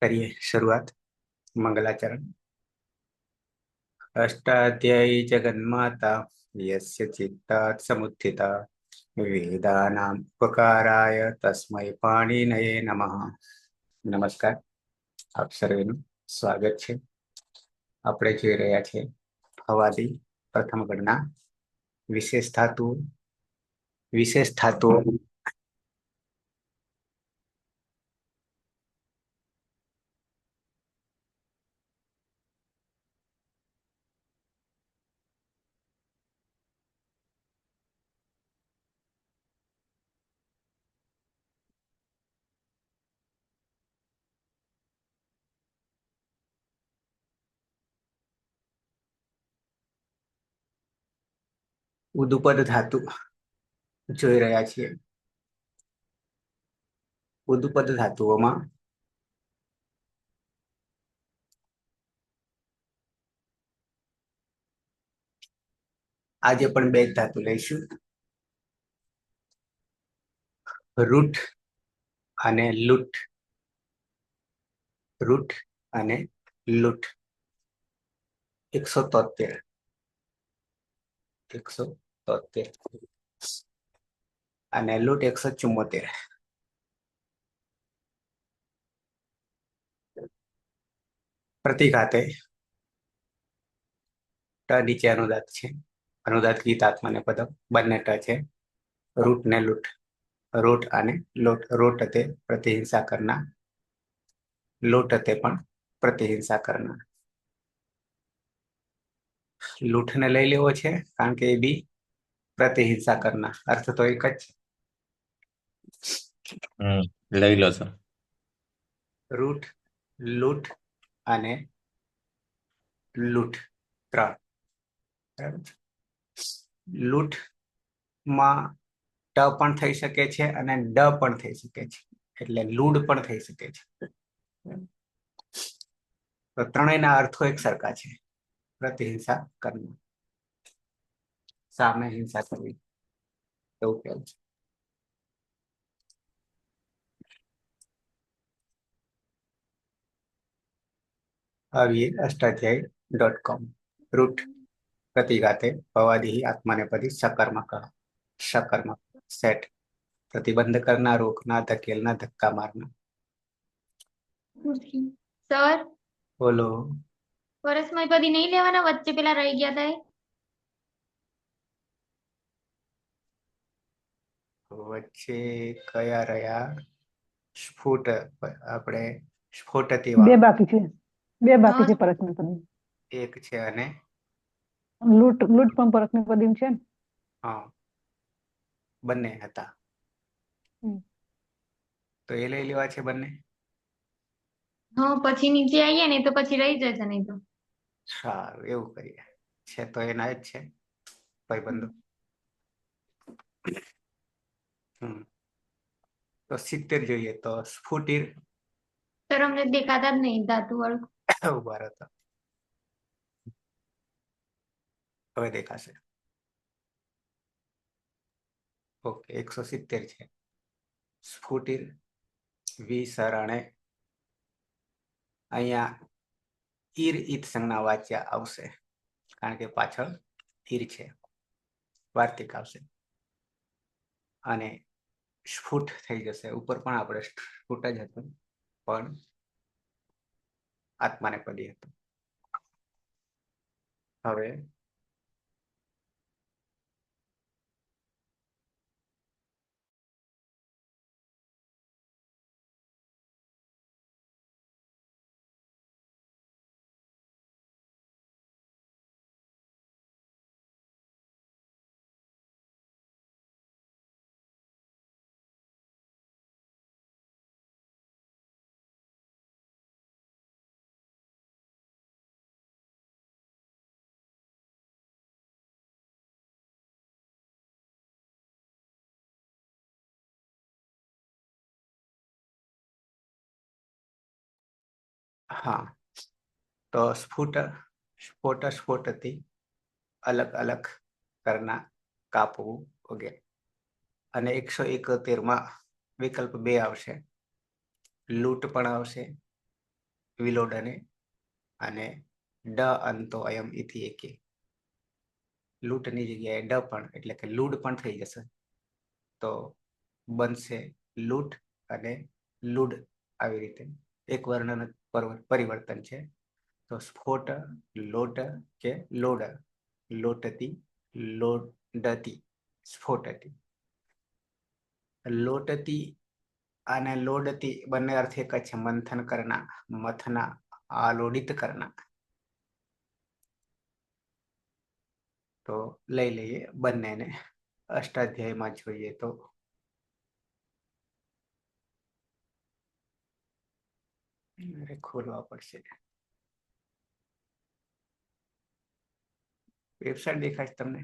करिए शुरुआत। मंगलाचरण। अष्टाध्यायी जगन्माता यस्य चित्तात् समुत्थिता वेदानां उपकाराय तस्मै पाणिनये नमः। नमस्कार, આપ સર્વેનું સ્વાગત છે। આપણે જોઈ રહ્યા છે હવાદી પ્રથમ ગણના વિશેષ ધાતુઓ ઉદુપદ ધાતુ જોઈ રહ્યા છીએ। ઉદુપદ ધાતુઓમાં આજે પણ બે જ ધાતુ લઈશું, રૂટ અને લૂટ। રૂટ અને લૂટ 173 અને લૂટ 174। પ્રતિઘાતે ટ નીચે અનુદાત છે, અનુદાત ગીત આત્માને પદમ બંને ટ છે। રૂટ ને લૂટ, રૂટ અને લોટ। રૂટ તે પ્રતિહિંસા કરનાર, લૂટ તે પણ પ્રતિહિંસા કરનાર। લૂંટને લઈ લેવો છે કારણ કે એ બી પ્રતિહિંસા કરનાર, અર્થ તો એક જ છે। લઈ લો છો। રૂટ, લૂટ અને લૂટ ત્રણ, બરાબર। લૂટ માં ટ પણ થઈ શકે છે અને ડ પણ થઈ શકે છે, એટલે લૂડ પણ થઈ શકે છે। તો ત્રણેયના અર્થો એક સરખા છે, પ્રતિહિંસા કરનાર, સામે હિંસા કરવી, એવું કહેવું છે। આવીએ અષ્ટાધ્યાયી.com। રૂટ પ્રતિઘાતે ભવાદિ આત્માનેપદી सकर्मक, सकर्मक सेट, प्रतिबंध करना, रोकना, धकेलना, धक्का मारना। सर बोलो। परस्मयपदी नहीं लेवाना, वच्चे पेला रही गया था। વચ્ચે કયા રહ્યા? સ્ફુટ, આપણે સ્ફોટતી બે વાળો બાકી છે, બે બાકી છે પરસ્મય પદમ। એક છે અને લૂંટ, લૂંટ પણ પરસ્મય પદમ છે ને? હા, બંને હતા તો એ લઈ લેવા છે બંને। हाँ પછી નીચે આવીએ ને તો પછી રહી જશે નહીં તો। સારું, એવું કરીએ। છે તો એના જ છે ભાઈબંધો। તો 70 જોઈએ તો સ્ફુટિર सर हमने देखा था नहीं धातु वाल। ઉભા રહેતો, હવે દેખાશે। ઓકે, 170 છે। સ્ફુટિર વી સરણે અહીંયા ઈર ઈત સંજ્ઞા વાચ્ય આવશે કારણ કે પાછળ ઈર છે, વાર્તિક આવશે અને સ્ફુટ થઈ જશે। ઉપર પણ આપણે સ્ફુટ જ હતું પણ આત્માને પદી હતું। હવે हाँ, तो स्फुट, स्फोट, स्फोटती, अलग अलग करना, कापવું વગેરે। અને 171 માં વિકલ્પ 2 આવશે, લૂંટ પણ આવશે વિલોડને અને ડ અંતો અયમ ઇતિ એકે. લૂંટની જગ્યાએ ડ પણ એટલે કે લૂડ પણ થઈ જશે તો બનશે લૂંટ અને લૂડ. આવી રીતે એક વર્ણન પરિવર્તન છે. તો સ્ફોટ, લોટ કે લોડ, લોટતી, લોડતી, સ્ફોટતી. લોટતી અને લોડતી બંને અર્થ એક જ છે, મંથન કરના, મથના, આલોડિત કરના. તો લઈ લઈએ બંનેને. અષ્ટાધ્યાયમાં જોઈએ તો ખોલવા પડશે. વેબસાઇટ દેખાય તમને?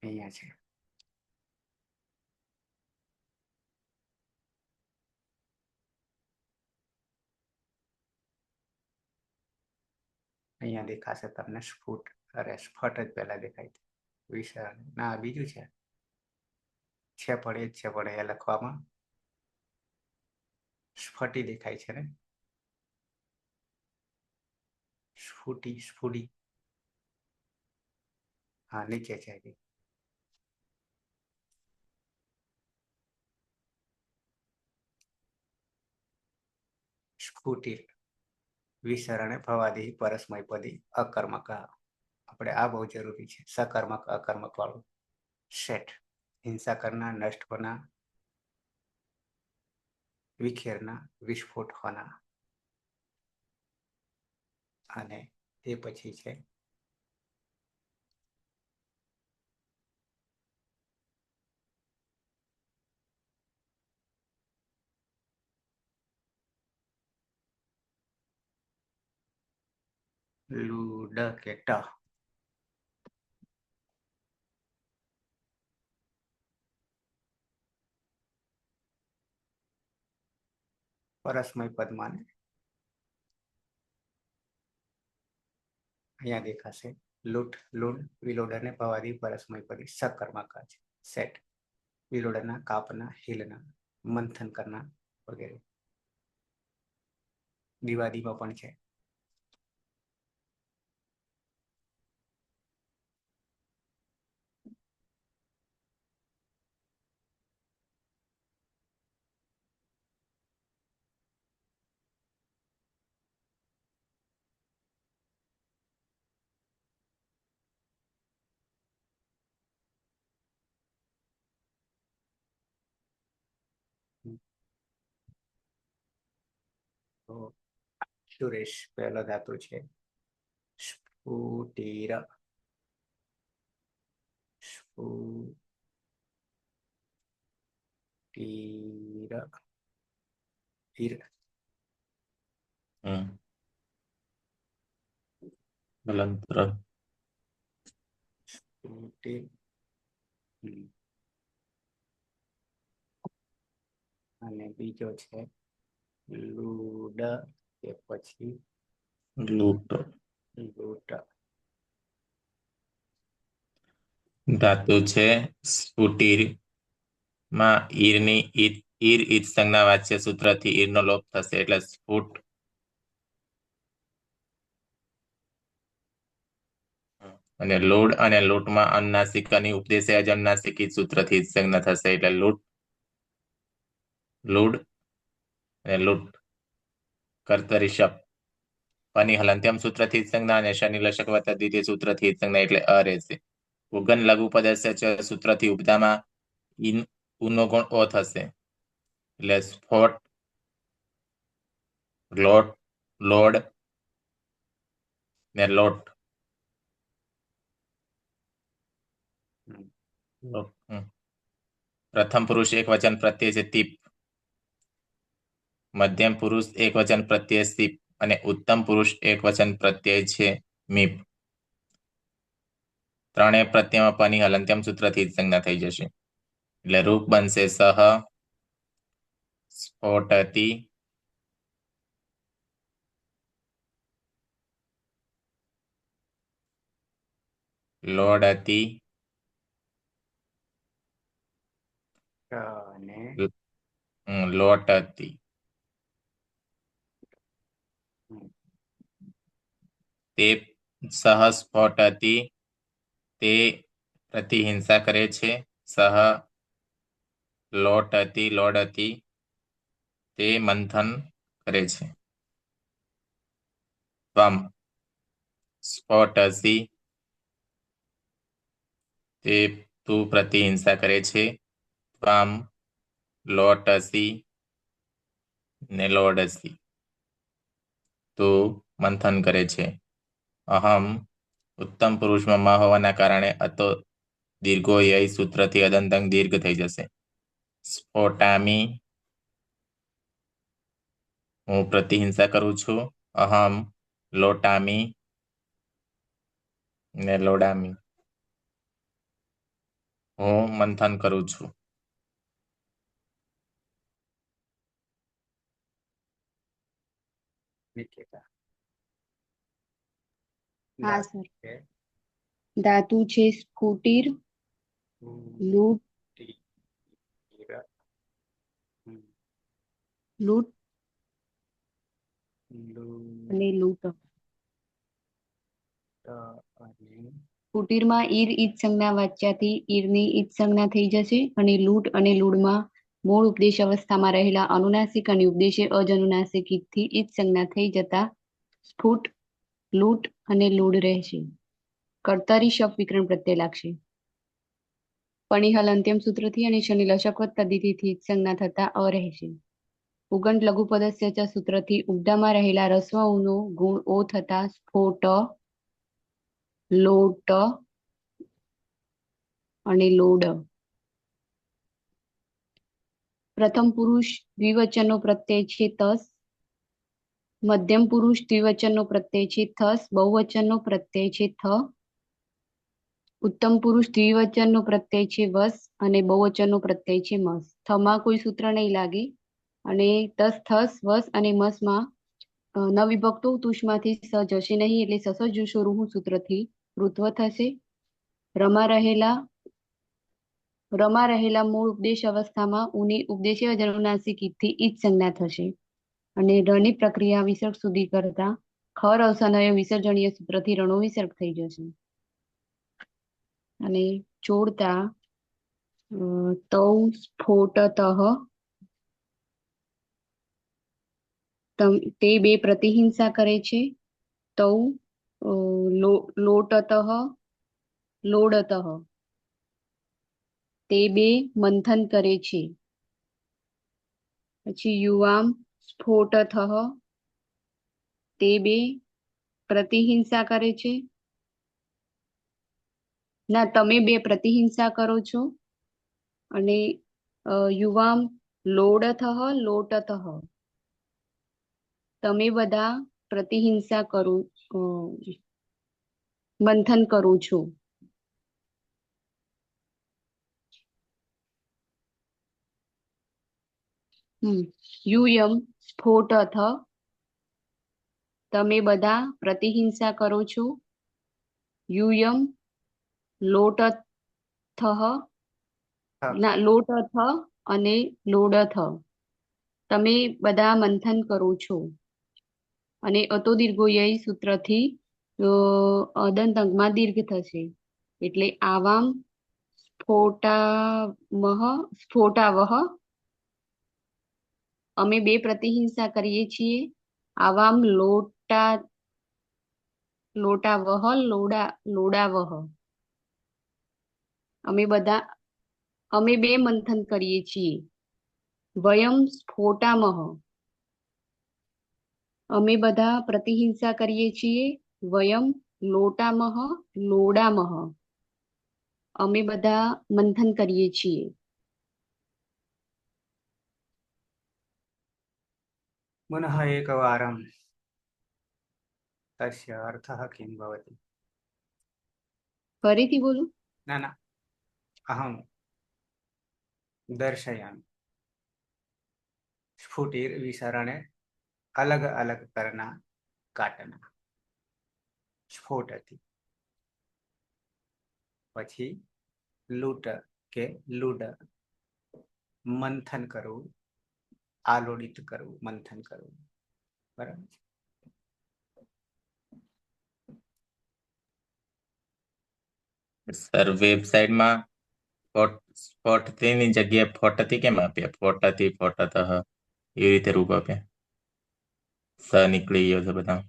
અહીંયા છે. અહીંયા દેખાશે તમને સ્ફુટ. અરે સ્ફટ જ પહેલા દેખાય છે. વિશાળ ના બીજું છે પણ એ જ છે, પણ એ લખવામાં સ્ફટી દેખાય છે ને, સ્ફુટી, સ્ફુડી. હા નીચે છે. સ્ફુટી વિસરણે ભવાદી પરસ્મય પદી અકર્મક. આપણે આ બહુ જરૂરી છે, સકર્મક અકર્મક વાળું સેટ. હિંસા કરના, નષ્ટ હોના, વિખેરના, વિસ્ફોટ હોના. અને તે પછી છે લુડ કે ટ. પરસ્મય પદમાં અહીંયા દેખાશે લૂંટ, લૂડ, વિલોડ અને ભવાદી પરસ્મય પદી સકર્મક છે. સેટ વિલોડના, કાપના, હિલના, મંથન કરના વગેરે. દિવાદીમાં પણ છે. તો સુરેશ પહેલો ધાતુ છે સ્ફુટીર. સ્ફુટીર ઈર. હલંત્ર. સ્ફુટીર. અને બીજો છે લૂડ કે પછી લૂંટ. લૂંટ. ધાતુ છે સ્ફુટીર માં ઈરની ઈર ઈદ સંજ્ઞા વાચ્ય સૂત્રથી ઈરનો લોપ થશે એટલે સ્ફુટ. અને લોડ અને લૂંટમાં અનુનાસિક અને ઉપદેશે અજનુનાસિક ઈદ સૂત્રથી ઈદ સંજ્ઞા થશે એટલે લૂંટ, લૂડ અને લૂંટ. કર્તરી શબ્દ પની હલંત્યમ સૂત્રથી ઈદ સંજ્ઞા અને શનિ લશક વત્તા દ્વિતીય સૂત્રથી ઈદ સંજ્ઞા એટલે અ રહેશે. ઉગન લઘુ પદસ્ય સૂત્રથી ઉપદામાં ઉનો ગુણ ઓ થશે એટલે સ્ફોટ, લોટ, લોડ ને લોટ. પ્રથમ પુરુષ એક વચન પ્રત્યય છે તીપ. મધ્યમ પુરુષ એક વચન પ્રત્યય સીપ અને ઉત્તમ પુરુષ એક વચન પ્રત્યય છે મીપ. ત્રણેય પ્રત્યયમાં પની હલંત્યમ સૂત્રથી જ સંજ્ઞા થઈ જશે એટલે રૂપ બનશે સહ સ્ફોટતી લોડતી અને લોટતી તે સહસ્ફોટતી તે પ્રતિહિંસા કરે છે. સહ લોડતી તે મંથન કરે છે. ત્વમ સ્ફોટસી તે તું પ્રતિહિંસા કરે છે. ત્વમ લોટસી ને લોડસી તું મંથન કરે છે. અહમ ઉત્તમ પુરુષમાં મ હોવાના કારણે અતો દીર્ઘો ય સૂત્રથી અદંતંગ દીર્ઘ થઈ જશે. સ્ફોટામી હું પ્રતિહિંસા કરું છું. અહમ લોટામી ને લોડામી હું મંથન કરું છું. નિકેતા હા સર. છે ધાતુ છે સ્ફુટીર, લૂટ, લૂટ અને લૂટ. સ્ફુટીરમાં ઈર ઈદ સંજ્ઞા વાચ્યાથી ઈરની ઈદ સંજ્ઞા થઈ જશે અને લૂટ અને લૂડમાં મૂળ ઉપદેશ અવસ્થામાં રહેલા અનુનાસિક અને ઉપદેશે અજનુનાસિક ઈદથી ઈદ સંજ્ઞા થઈ જતા સ્ફુટ, લૂટ અને લૂડ રહેશે. કર્તારી શબ્દ વિકરણ પ્રત્યય લાગશે. પણિહલ અંત્યમ સૂત્રથી અને શનિ લશકવત તદ્ધિતિથી ઈદ સંજ્ઞા થતા અ રહેશે. ઉગંઠ લઘુપદસ્ય ચ સૂત્રથી ઉગડામાં રહેલા રસ્વ ઉનો ગુણ ઓ થતા સ્ફોટ, લોટ અને લોડ. પ્રથમ પુરુષ દ્વિવચનનો પ્રત્યય છે તસ. મધ્યમ પુરુષ દ્વિવચનનો પ્રત્યય છે થસ. બહુવચનનો પ્રત્યય છે થ. ઉત્તમ પુરુષ દ્વિવચનનો પ્રત્યય છે વસ અને બહુવચનનો પ્રત્યય છે મસ. થમાં કોઈ સૂત્ર નહીં લાગે અને તસ, થસ, વસ અને મસમાં ન વિભક્તો તુષમાંથી સ જશે નહીં એટલે સસ જોશો રૂહ સૂત્રથી ઋત્વ થશે. રમા રહેલા મૂળ ઉપદેશ અવસ્થામાં ઉની ઉપદેશીય જનુનાસિક ઈદથી ઈદ સંજ્ઞા થશે અને રની પ્રક્રિયા વિસર્ગ સુધી કરતા ખર અવસાનય વિસર્જનીય સૂત્રથી રણો વિસર્ગ થઈ જશે અને જોડતા તૌ સ્ફોટતઃ તે બે પ્રતિહિંસા કરે છે. તૌ લોટતઃ લોડતઃ તે બે મંથન કરે છે. પછી યુવામ સ્ફોટતઃ તે બે પ્રતિહિંસા કરે છે. ના, તમે બે પ્રતિહિંસા કરો છો અને યુવામ લોડતઃ લોટતઃ તમે બધા પ્રતિહિંસા કરો મંથન કરો છો. યુયમ સ્ફોટથ તમે બધા પ્રતિહિંસા કરો છો. યુયમ લોટથ ના લોટથ અને લોડથ તમે બધા મંથન કરો છો અને અતો દીર્ઘો ય સૂત્રથી અદંત અંગમાં દીર્ઘ થશે એટલે આવામ સ્ફોટાવહ અમે બે પ્રતિહિંસા કરીએ છીએ. આવામ લોટાવહ લોડાવહ અમે બે મંથન કરીએ છીએ. વયમ સ્ફોટામહ અમે બધા પ્રતિહિંસા કરીએ છીએ. વયમ લોટામહ લોડામહ અમે બધા મંથન કરીએ છીએ. પુનઃ એકવારं તસ્ય અર્થः किं भवति? ફરીથી બોલું. ના અહમ દર્શયામિ. સ્ફુટિર વિસરણે અલગ અલગ કરના કાટના. સ્ફોટતી. પછી લૂંટ કે લૂડ, મંથન કરવું, આલોડિત કરવું, મંથન કરવું. બરાબર છે. સર વેબસાઇટમાં ફોટતીની જગ્યાએ ફોટતી કેમ આપ્યા? ફોટતી, ફોટતઃ એવી રીતે રૂપ આપ્યા. સ નીકળી ગયો છે બધા.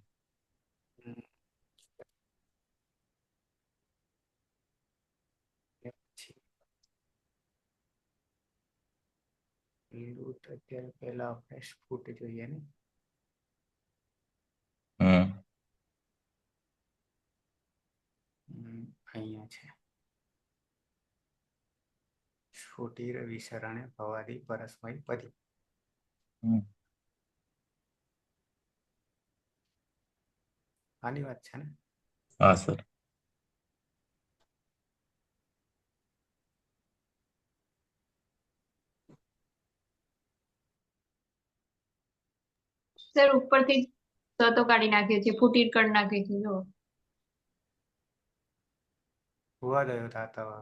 લૂંટ અત્યારે પહેલા આપણે સ્ફુટ જોઈએ ને. અહીંયા છે. સ્ફુટિર વિસરણે ભવાદી પરસ્મય પદી. આની વાત છે ને. હા સર. સર ઉપરથી સ તો કાઢી નાખ્યો છે, ફૂટીર કરી નાખ્યો છે. જો હોવા દયો થતા.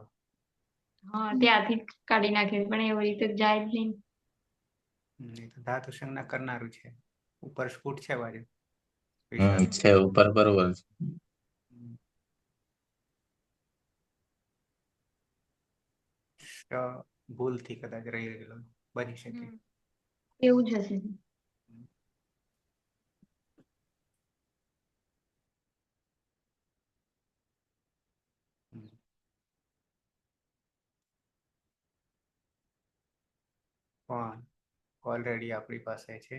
હા, ત્યાંથી કાઢી નાખ્યો, પણ એવી રીતે જાય જ નહીં. તો ધાતુ સંજ્ઞા કરનારું છે. ઉપર સ્ફુટ છે બાજુ. છે ઉપર બરોબર છે. ભૂલથી કદાચ રહી ગયેલો બની શકે. એવું જ હશે. પણ ઓલરેડી આપણી પાસે છે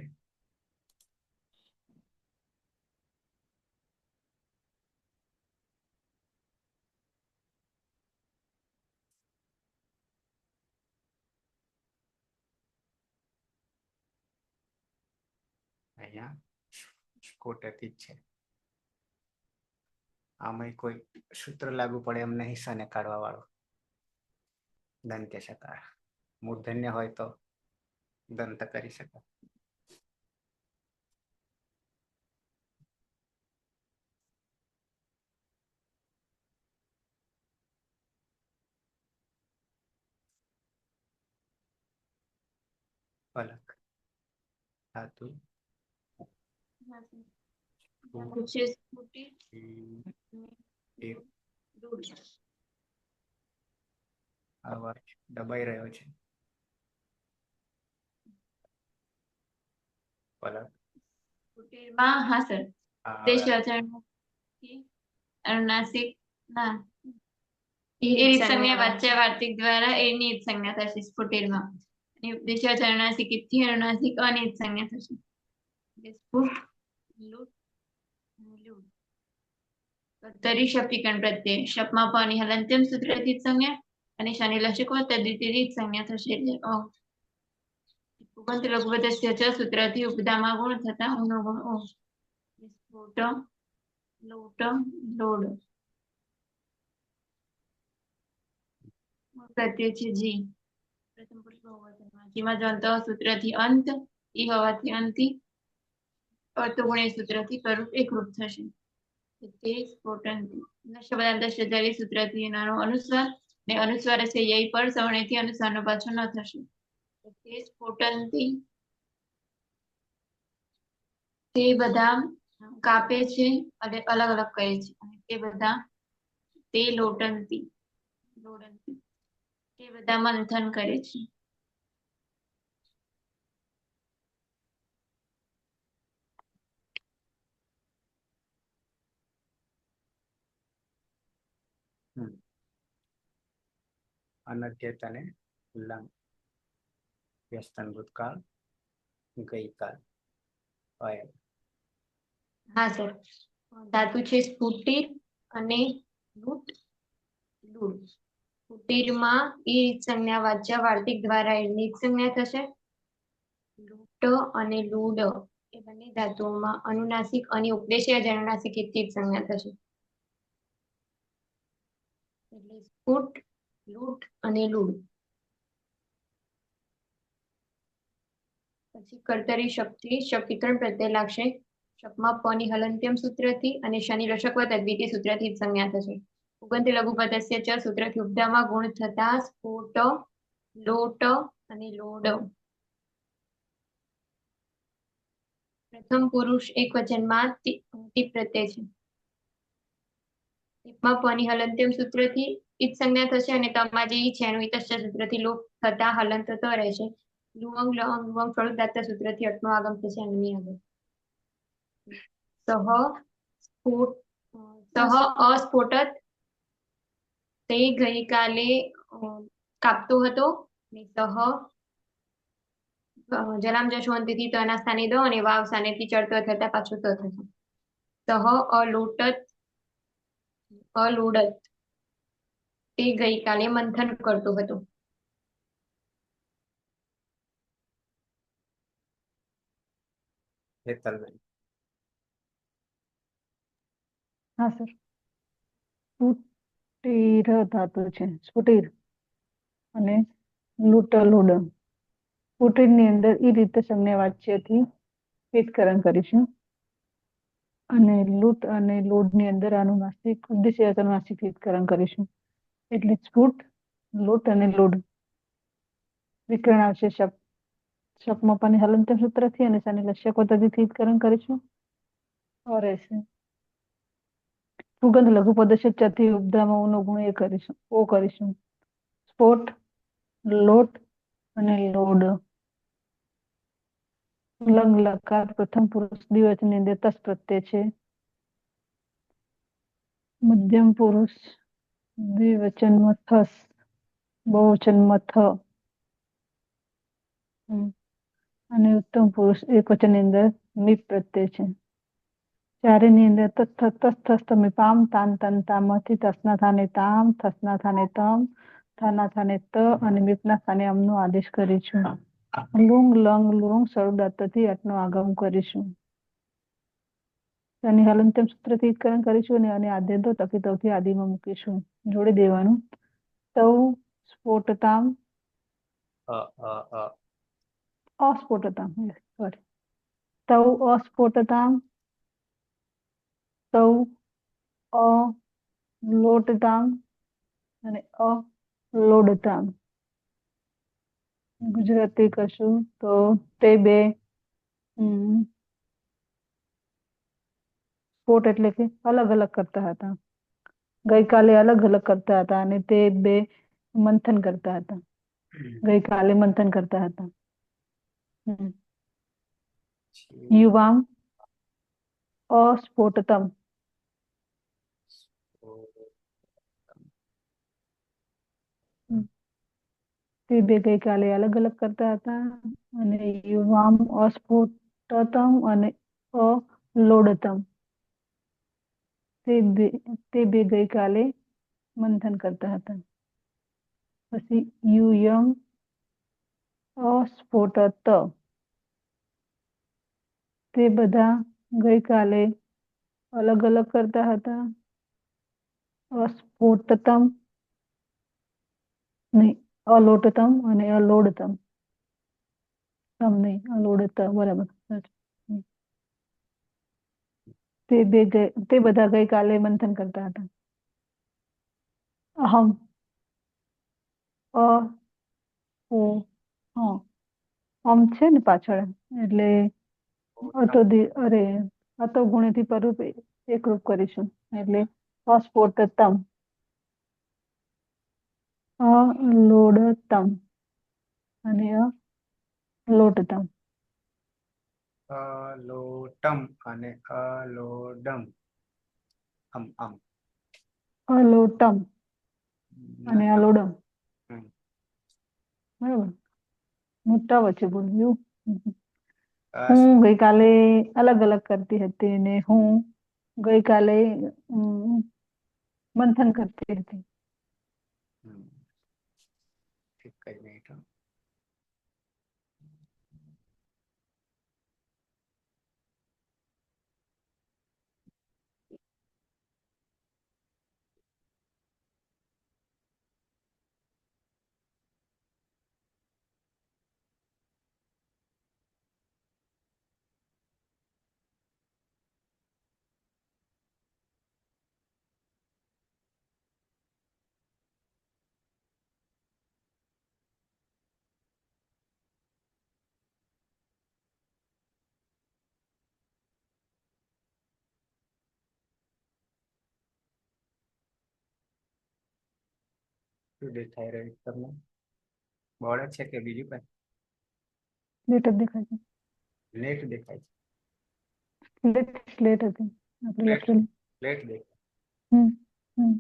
અહીંયા સ્ફોટતી જ છે. આમાં કોઈ સૂત્ર લાગુ પડે એમ નહીં. સને કાઢવા વાળો દંત્ય સકાર. મૂર્ધન્ય હોય તો દંત કરી શકાય. પલક ધાતુ અવાજ દબાઈ રહ્યો છે. પલક ફૂટીરમાં હા સર. અનુનાસિક ના એ સંજ્ઞા વાચ્યવાર્તિક દ્વારા એની જ સંજ્ઞા થશે સ્ફુટીરમાં. અને ઉપદેશ અનુનાસિક થી અનુનાસિક અનિત સંજ્ઞા થશે. સ્ફુટ, લૂટ, લૂડ. કર્તરી શપ્તિકણ પ્રત્યે શપમાં પાની હલંત્યમ સૂત્રથી જ સંજ્ઞા અને શનિ લક્ષકો તદ્વિતીય જ સંજ્ઞા થશે. એટલે ઉપંત લઘુપદસ્ય ચ સૂત્રથી ઉપદામાં ગુણ થતા ઊનો ગુણ ઓ. સ્ફુટ, લૂટ, લોડ. પ્રત્યય છે જી. પ્રથમ પુરુષ બહુવચનમાં જેમાં જંતો સૂત્રથી અંત ઈ હોવાથી અંતિ અર્થગુણ્ય સૂત્રથી કરું એકરૂપ થશે. તે સ્ફોટંતી શબ્દાંત સૂત્રથી નાનો અનુસ્વાર ને અનુસ્વાર છે યય પર સવર્ણેથી અનુસ્વારનો પાછો ન થશે. તે સ્ફોટંતી તે બધા કાપે છે અને અલગ અલગ કરે છે. અને તે બધા તે લોટંતી લોડંતી તે બધા મંથન કરે છે. અનદ્યતને લંગ વ્યસ્તન ભૂતકાળ ગઈકાલ. હા સર. ધાતુ છે સ્ફુટીર અને લૂટ, લૂડ. સ્ફુટીરમાં ઈ સંજ્ઞા વાચ્ય વાર્તિક દ્વારા એની સંજ્ઞા થશે. લૂટ અને લૂડ એ બંને ધાતુઓમાં અનુનાસિક અને ઉપદેશીય જ અનુનાસિક થી જ સંજ્ઞા થશે. એટલે સ્ફુટ, લૂટ અને લૂડ. પછી કર્તરી શક્તિ શક્તિકરણ પ્રત્યય લાગશે. શકમાં પ ની હલંત્યમ સૂત્રથી અને શની લશકવત દ્વિતીય સૂત્રથી જ સંજ્ઞા થશે. ઉગંતી લઘુપદસ્ય ચ સૂત્રથી ઉપધામાં ગુણ થતા સ્ફોટ લોટ અને લોડ. પ્રથમ પુરુષ એક વચનમાં ટીપ પ્રત્યય છે. ટીપમાં પ ની હલંત્યમ સૂત્રથી ઈજ સંજ્ઞા થશે અને તમાં જે ઈ છે એનું ઈતશ્ચ સૂત્રથી લોપ થતા હલંત તો રહેશે. લુઅંગ લઅંગ લુઅંગ ફળોદાત્ત સૂત્રથી અટનો આગમ થશે એમની આગળ. સહ અસ્ફોટત તે ગઈકાલે કાપતો હતો અને જલામ જશવંતીથી તના સ્થાને દ અને વાવ સ્થાનેથી ચડતો થતા પાછું ત થશે. અલોડત તે ગઈકાલે મંથન કરતો હતો. હેતલબેન. હા સર. સ્ફુટીર ધાતુ છે, સ્ફુટીર અને લૂટ લુડ. સ્ફુટીર ની અંદર ઈ રીતે સંજ્ઞા વાચ્યથી ભેદકરણ કરીશું અને લૂટ અને લોડ ની અંદર અનુનાસિક ઉદ્દેશ્ય અનુનાસિક ભેદકરણ કરીશું. એટલે સ્ફુટ લૂટ અને લોડ વિકરણ આવશે. શકમાં પાની હલંત્યમ સૂત્રથી અને શનિ લક્ષ્ય પદ્ધતિથી ભેદકરણ કરીશું. રહેશે સુગંધ લઘુ પદસ્ય ચથી ઉપધામાં નો ગુણ એ કરીશું ઓ કરીશું. સ્ફોટ લોટ અને લોડ. લંગ લકાર પ્રથમ પુરુષ દ્વિવચનની અંદર તસ પ્રત્યય છે. મધ્યમ પુરુષ દ્વિવચનમાં થસ, બહુવચનમાં થ અને ઉત્તમ પુરુષ એક વચનની અંદર નિપ પ્રત્યય છે. ચારે ની અંદર તસ તમે પામ તાન તન તામથી તસના થાને તામ થસના થાને તમ થાના થાને ત અને મીપના સ્થાને અમનો આદેશ કરીશું. લુંગ લંગ લુંગ સળદાતથી આટનો આગમ કરીશું. શનિ હલંત્યમ સૂત્રથી ભેદકરણ કરીશું અને આદ્યંતો તકી આદિમાં મૂકીશું. જોડી દેવાનું. તૌ સ્ફોટતામ અ અ અ અસ્ફોટતામ સોરી તૌ અસ્ફોટતામ તૌ અલોટતામ અને અલોડતામ. ગુજરાતી કશું તો તે બે સ્ફોટ એટલે કે અલગ અલગ કરતા હતા. ગઈકાલે અલગ અલગ કરતા હતા અને તે બે મંથન કરતા હતા. ગઈકાલે મંથન કરતા હતા. યુવામ અસ્ફોટતમ તે બે ગઈકાલે અલગ અલગ કરતા હતા અને યુવામ અસ્ફોટતમ અને અલોડતમ તે બે ગઈકાલે મંથન કરતા હતા. પછી યુયમ અસ્ફોટત તે બધા ગઈકાલે અલગ અલગ કરતા હતા. અસ્ફોટતમ નહીં અલોટતમ અને અલોડતમ. તમ નહીં અલોડત બરાબર. તે બધા ગઈકાલે મંથન કરતા હતા. અહમ અમ છે ને પાછળ એટલે અતો ગુણ્યથી પરરૂપ એકરૂપ કરીશું. એટલે અસ્ફોટતમ અલોડતમ અને અલોટતમ. અલોટમ અને અલોડમ. અલોટમ અને અલોડમ. હમ. બરાબર. મોટા વચ્ચે બોલ્યું. હું ગઈકાલે અલગ અલગ કરતી હતી ને હું ગઈકાલે મંથન કરતી હતી. ઠીક કઈ મિનિટ. શું દેખાઈ રહ્યું છે તમને? બોર્ડ છે કે બીજું કઈ? સ્લેટ જ દેખાય છે. નેટ દેખાય છે. સ્લેટ હતી આપણે Slate. લખેલી. પ્લેટ દેખાય. હમ હમ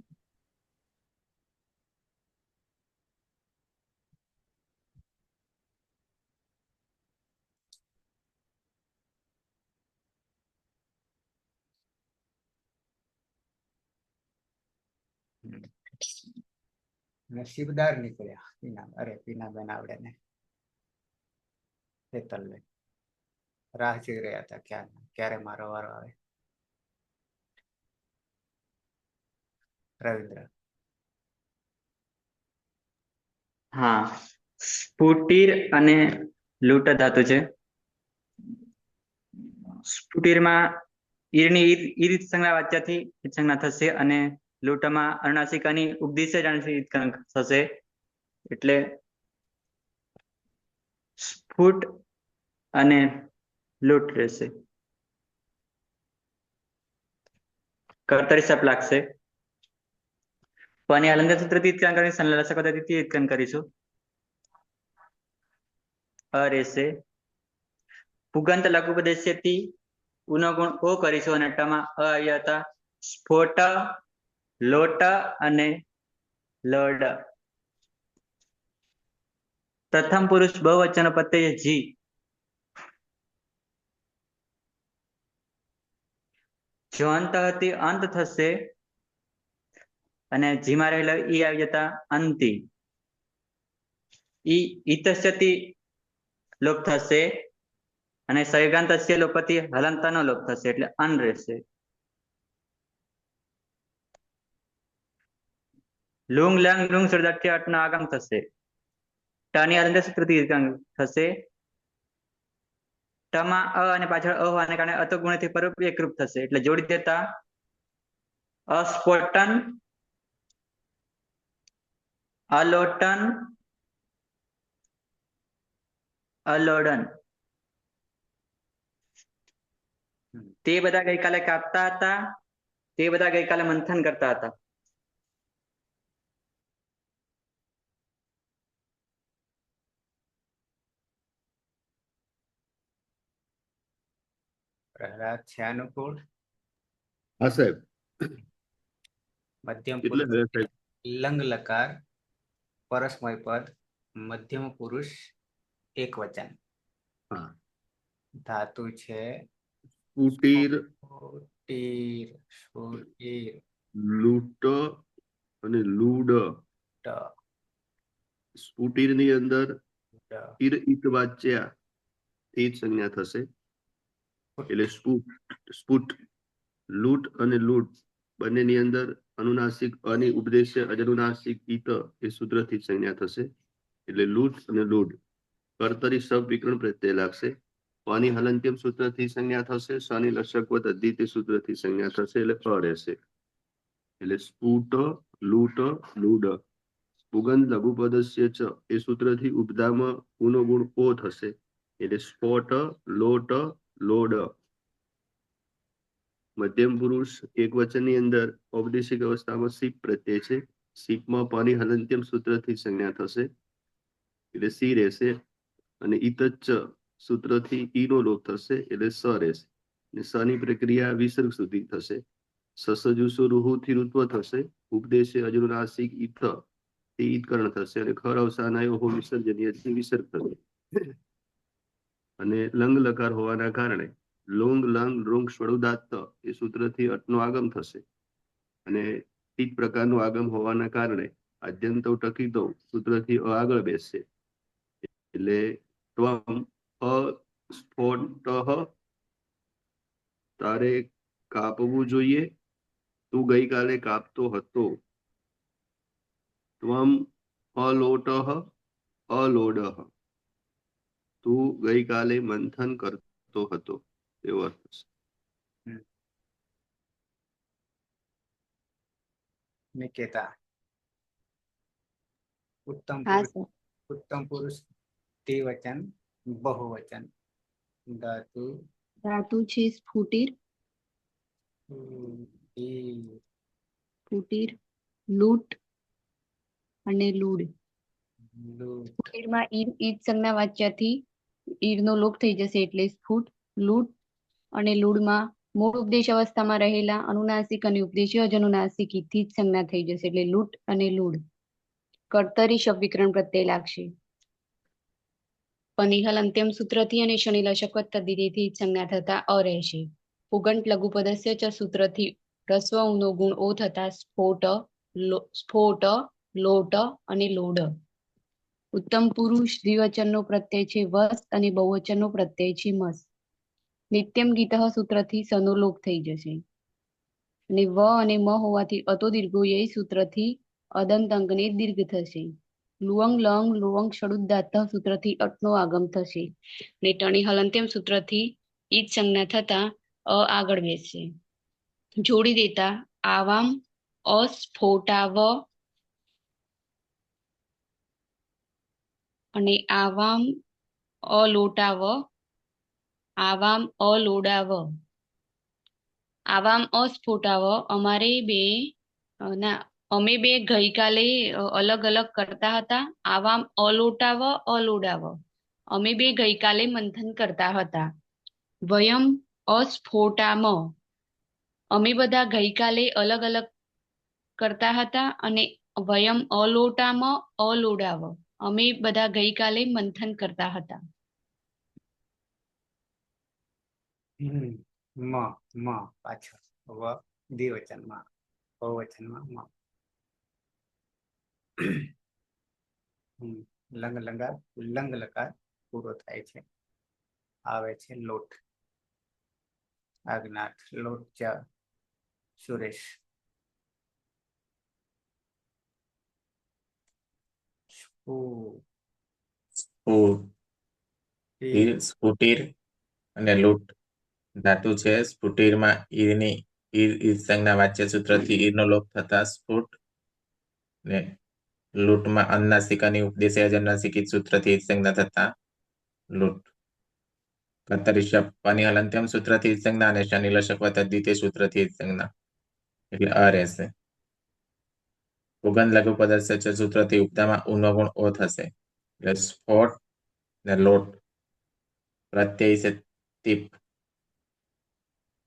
નસીબદાર નીકળ્યા પીના. અરે પીનાબેન આવડે ને હેતલબેન રાહ જોઈ રહ્યા હતા ક્યારે મારો વારો આવે. રવિન્દ્ર. હા, સ્ફુટિર અને લુટ ધાતુ છે. સ્ફુટિરમાં ઈરની ઈર સંજ્ઞા વાચ્યથી ઈદ સંજ્ઞા થશે અને લુટમાં અનુનાસિકાની ઉપદિશે ઈદકરણ થશે. એટલે સ્ફુટ અને લુટ રહેશે. કર્તરી શપ લાગશે. અને અલંકાર સૂત્રથી ઈદકરણ કરી સંલગ્ન પદ્ધતિથી ઈદકરણ કરીશું. અ રહેશે. પુગંત લઘુપદેશ્યથી ઉનો ગુણ ઓ કરીશું અને ટમાં અ આવ્યા હતા. સ્ફોટ, લોટ અને લડ. પ્રથમ પુરુષ બહુવચન પ્રત્યય જી. જો અંત હતી અંત થશે અને જીમાં રહેલા ઈ આવી જતા અંતિ. ઈ ઈતસ્યથી લોપ થશે અને સૈગાંતસ્ય લોપથી હલંતનો લોપ થશે એટલે અન રહેશે. લુંગ લંગ લુંગ સર્જાથી અટનો આગમ થશે. ટની અલંકાર સૂત્રથી થશે. ટમાં અ અને પાછળ અ હોવાને કારણે અતો ગુણથી પરોપ એકરૂપ થશે એટલે જોડી દેતા અસ્ફોટન, અલોટન, અલોડન. તે બધા ગઈકાલે કાપતા હતા, તે બધા ગઈકાલે મંથન કરતા હતા. પ્રહલાદ છે અનુકૂળ. હા સાહેબ. મધ્યમ એટલે પુરુષ હવે સાહેબ લંગ લકાર પરસ્મય પદ મધ્યમ પુરુષ એક વચન. હા, ધાતુ છે સ્ફુટિર, સ્ફુટિર, સ્ફુટિર, લૂટ અને લૂડ. ટ, સ્ફુટિર ની અંદર ડ, ઈર ઈત વાચ્યા તે જ સંજ્ઞા થશે એટલે સ્ફુટ. લૂટ અને લૂટ બંનેની અંદર અનુનાસિક અની ઉપદેશ્ય અજનુનાસિક ઈત એ સૂત્રથી સંજ્ઞા થશે એટલે લૂટ અને લૂડ. કર્તરી શબ વિકરણ પ્રત્યય લાગશે. પાની હલંત્યમ સૂત્રથી સંજ્ઞા થશે. શની લશકવત અધિતિ સૂત્રથી સંજ્ઞા થશે એટલે પ રહેશે. એટલે સ્ફુટ, લૂટ, લૂડ. પુગંધ લઘુપદસ્ય ચ એ સૂત્રથી ઉપદામાં ઉનો ગુણ ઓ થશે એટલે સ્ફોટ, લોટ, લોડ. મધ્યમ પુરુષ એક વચનની અંદર ઔપદેશિક અવસ્થામાં સીપ પ્રત્યય છે. સીપમાં પાની હલંત્યમ સૂત્રથી સંજ્ઞા થશે એટલે સી રહેશે અને ઈતચ સૂત્રથી ઈનો લોપ થશે એટલે સ રહેશે. અને સની પ્રક્રિયા વિસર્ગ સુધી થશે. સસજુસુ રૂહુથી ઋત્વ થશે. ઉપદેશે અજનુનાસિક ઈત તે ઈતકરણ થશે અને ખર અવસાનાયો હો વિસર્જનીયથી વિસર્ગ થશે. અને લંગ લકાર હોવાના કારણે લોંગ લંગ રોંગ સ્વરુદાત્ત એ સૂત્રથી અટનો આગમ થશે અને તે જ પ્રકારનું આગમ હોવાના કારણે આદ્યંતો ટકીતો સૂત્રથી અ આગળ બેસશે એટલે ત્વમ અસ્ફોટઃ તારે કાપવું જોઈએ. તું ગઈકાલે કાપતો હતો. ત્વમ અલોટઃ અલોડઃ તું ગઈકાલે મંથન કરતો હતો એવો અર્થ છે. નિકેતા. ઉત્તમ હા પુરુષ સર. ઉત્તમ પુરુષ દ્વિવચન બહુવચન. ધાતુ ધાતુ છે સ્ફુટિર, સ્ફુટિર, સ્ફુટિર, લૂટ અને લૂડ. લૂટ સ્ફુટિરમાં ઈદ સંજ્ઞા વાચ્યાથી ઈરનો લોપ થઈ જશે એટલે સ્ફુટ. લૂટ અને લૂડમાં મૂળ ઉપદેશ અવસ્થામાં રહેલા અનુનાસિક અને ઉપદેશી અજનુનાસિક ઈથી જ સંજ્ઞા થઈ જશે એટલે લૂટ અને લૂડ. કર્તરી શબ્દ વિકરણ પ્રત્યય લાગશે. પનિહલ અંત્યમ સૂત્રથી અને શનિલશક તદ્દિતિથી સંજ્ઞા થતા અ રહેશે. પુગંટ લઘુપદસ્ય ચ સૂત્રથી રસ્વ ઉનો ગુણ ઓ થતા સ્ફોટ, સ્ફોટ, લોટ અને લોડ. ઉત્તમ પુરુષ દ્વિવચનનો પ્રત્યય છે વસ અને બહુવચનનો પ્રત્યય છે મસ. નિત્યમ ગીત સૂત્રથી સનો લોપ થઈ જશે અને વ અને મ હોવાથી અતો દીર્ઘો ય સૂત્રથી અદંત અંગને દીર્ઘ થશે. લુઅંગ લંગ લુઅંગ ષડુદાત સૂત્રથી અટનો આગમ થશે ને ટણી હલંત્યમ સૂત્રથી ઈજ સંજ્ઞા થતા અ આગળ બેસશે. જોડી દેતા આવામ અસ્ફોટાવ અને આવામ અલોટાવ, આવામ અલોડાવ. આવામ અસ્ફોટાવ અમારે બે ના અમે બે ગઈકાલે અલગ અલગ કરતા હતા. આવામ અલોટાવ અલોડાવ અમે બે ગઈકાલે મંથન કરતા હતા. વયમ અસ્ફોટામ અમે બધા ગઈકાલે અલગ અલગ કરતા હતા અને વયમ અલોટામ અલોડાવ અમે બધા ગઈકાલે મંથન કરતા હતા. મ મ પાછળ વ દ્વિવચનમાં બહુવચનમાં મ. લંગ લંગાર લંગ લકાર પૂરો થાય છે આવે છે લોટ. આજ્ઞાત લોટ ચા સુરેશ. સ્ફુટિર અને લૂટ ધાતુ છે. સ્ફુટિરમાં ઈરની ઈદ સંજ્ઞા વાચ્ય સૂત્રથી ઈરનો લોપ થતા સ્ફુટ ને લૂટમાં અનુનાસિક અને ઉપદેશ અજનુનાસિક ઈદ સૂત્રથી ઈદ સંજ્ઞા થતા લૂટ. કર્તરી શબ્દ પનિહલ અંત્યમ સૂત્રથી ઈદ સંજ્ઞા અને શનિલશક તદ્દિતે સૂત્રથી ઈદ સંજ્ઞા એટલે અ રહેશે. પુગંધ લઘુ પદસ્ય ચ સૂત્રથી ઉપદામાં ઉનો ગુણ ઓ થશે એટલે સ્ફોટ ને લોટ. પ્રત્યય છે તીપ.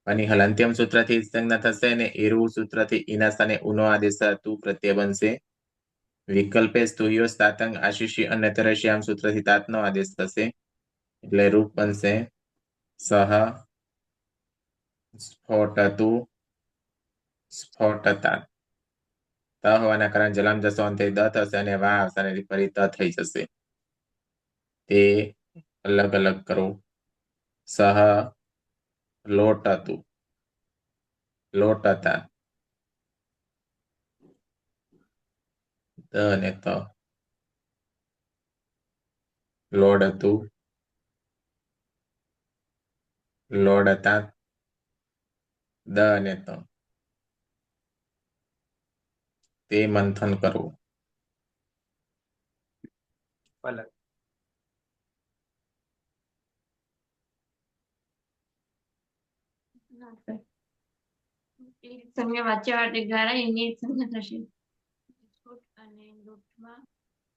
પનિહલ અંત્યમ સૂત્રથી ઈદ સંજ્ઞા થશે અને એરુ સૂત્રથી ઈના સ્થાને ઉનો આદેશ તું પ્રત્યય બનશે. વિકલ્પે સ્તુયો તાતંગ આશીષી અને તરશ્યામ સૂત્રથી તાતનો આદેશ થશે એટલે રૂપ બનશે સહ સ્ફોટતુ સ્ફોટતા. ત હોવાના કારણે જલામ જસો અંતે દ થશે અને વા આવશે અને ફરી ત થઈ જશે. તે અલગ અલગ કરો. સહ લોટતું લોટતા. દ અને ત લોડતું લોડતા. દ અને ત તે મંથન કરવું. પલક સંજ્ઞા વાચ્યવાચક દ્વારા એની સંજ્ઞા થશે. સ્ફુટ અને લૂટમાં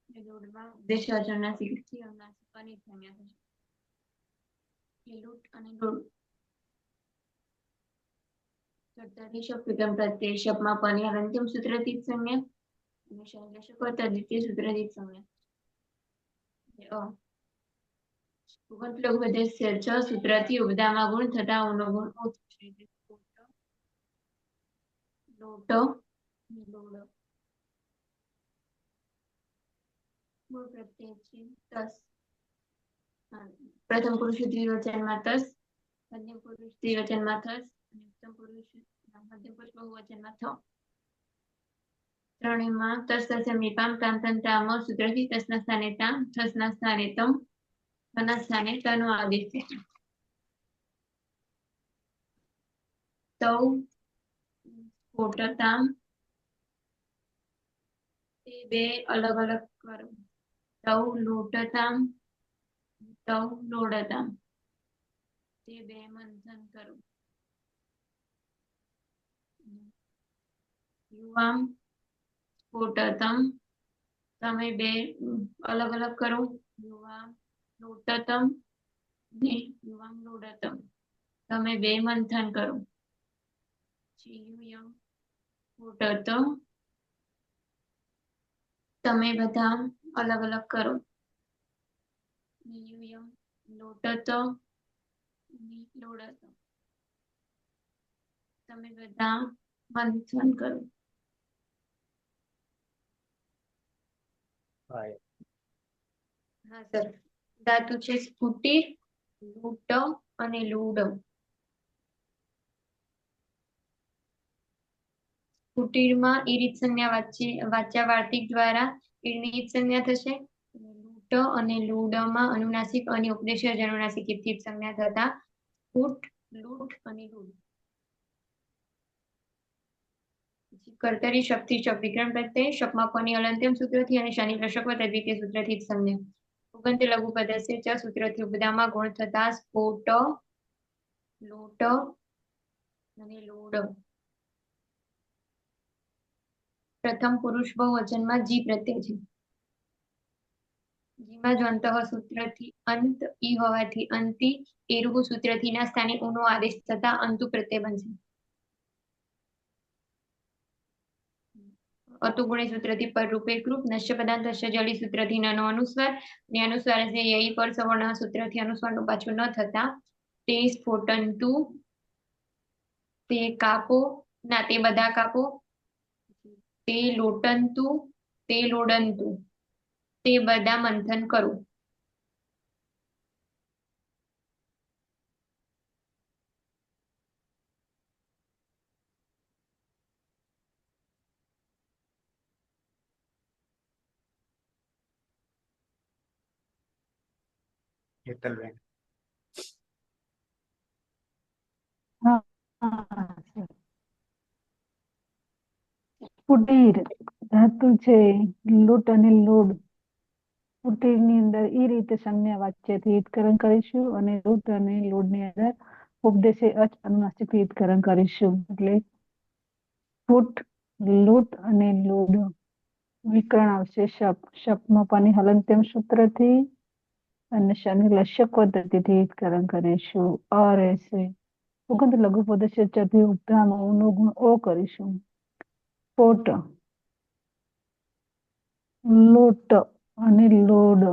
લોડમાં ઉપદેશ અજનુનાસિક થી અનુનાસિક અને સંજ્ઞા થશે. લૂટ અને લોડ. કર્તરી શબ્દ વિકલ્પ પ્રત્યય શબ્દમાં પનિહલ અંતિમ સૂત્રથી સંજ્ઞા અને શનિલશક તદ્દિતે સૂત્રથી સંજ્ઞા. પુગંટ લઘુપદસ્ય ચ સૂત્રથી ઉપદામાં ગુણ થતા ઉનો ગુણ ઓ થશે. લોટ લોડ. મૂળ પ્રત્યય છે તસ. પ્રથમ પુરુષ દ્વિવચનમાં તસ, મધ્યમ પુરુષ દ્વિવચનમાં થસ અને ઉત્તમ પુરુષ મધ્યમ પુરુષ બહુવચનમાં થ. ત્રણેયમાં તસ તસ્મી પામ તામ તન તામ સૂત્રથી તસના સ્થાને તામ, થસના સ્થાને તમ, તના સ્થાને તનો આદેશ છે. તૌ સ્ફોટતામ તે બે અલગ અલગ કરો. તૌ લોટતામ તૌ લોડતામ તે બે મંથન કરો. યુવામ સ્ફોટતમ તમે બે અલગ અલગ કરો. યુવામ લોટતમ ને યુવામ લોડતમ. તમે બે મંથન કરો. ચિયુયમ લોટત. તમે બધા અલગ અલગ કરો. નિયુયમ લોટત ને લોડત. તમે બધા મંથન કરો. હા હા સર. ધાતુ છે સ્ફુટિર, લૂટ અને લૂડ. સ્ફુટિરમાં ઈરિત સંજ્ઞા વાચ્ય વાર્તિક દ્વારા ઈરની ઈદ સંજ્ઞા થશે. લૂટ અને લૂડમાં અનુનાસિક અને ઉપદેશ જનુનાસિક ઈદ સંજ્ઞા થતા સ્ફુટ, લૂટ અને લૂડ. કર્તરી શક્તિ શબ્દ વિક્રમ પ્રત્યય શપમાં કોની અલંત્યમ સૂત્રથી અને શનિ લશક વત્તા દ્વિતીય સૂત્રથી જ સંજ્ઞા. ઉગંત લઘુ પદસ્ય ચ સૂત્રથી ઉપદામાં ગુણ થતા સ્ફોટ, લોટ અને લોડ. પ્રથમ પુરુષ બહુવચનમાં જી પ્રત્યય છે. જીમાં જ્વંત સૂત્રથી અંત ઈ હોવાથી અંતિ એરુહુ સૂત્રથી ના સ્થાને ઉનો આદેશ થતા અંતુ પ્રત્યય બનશે. અતુગુણી સૂત્રથી પર રૂપે કૃપ નશ્ય પદાર્થ જલી સૂત્રથી નનો અનુસ્વાર અને અનુસ્વાર યઈ પર સવર્ણ સૂત્રથી અનુસ્વારનું પાછું ન થતા તે સ્ફોટંતુ, તે કાપો ના તે બધા કાપો, તે લોટંતુ, તે લોડંતુ, તે બધા મંથન કરો. હેતલબેન. હા હા સર. સ્ફુટિર ધાતુ છે લૂટ અને લોડ. સ્ફુટિરની અંદર એ રીતે સંજ્ઞા વાચ્યથી હિતકરણ કરીશું અને લૂટ અને લોડની અંદર ઉપદેશે અચ અનુનાસિક હિતકરણ કરીશું. એટલે સ્ફુટ, લૂટ અને લોડ. વિકરણ આવશે શપ. શપમાં પાની હલંત્યમ સૂત્રથી અને શનિ લશક પદ્ધતિથી હિતકરણ કરીશું. અ રહેશે. ઉગંત લઘુ પદસ્ય ચથી ઉપધામાં ઉનો ગુણ ઓ કરીશું. સ્ફોટ, લોટ અને લોડ.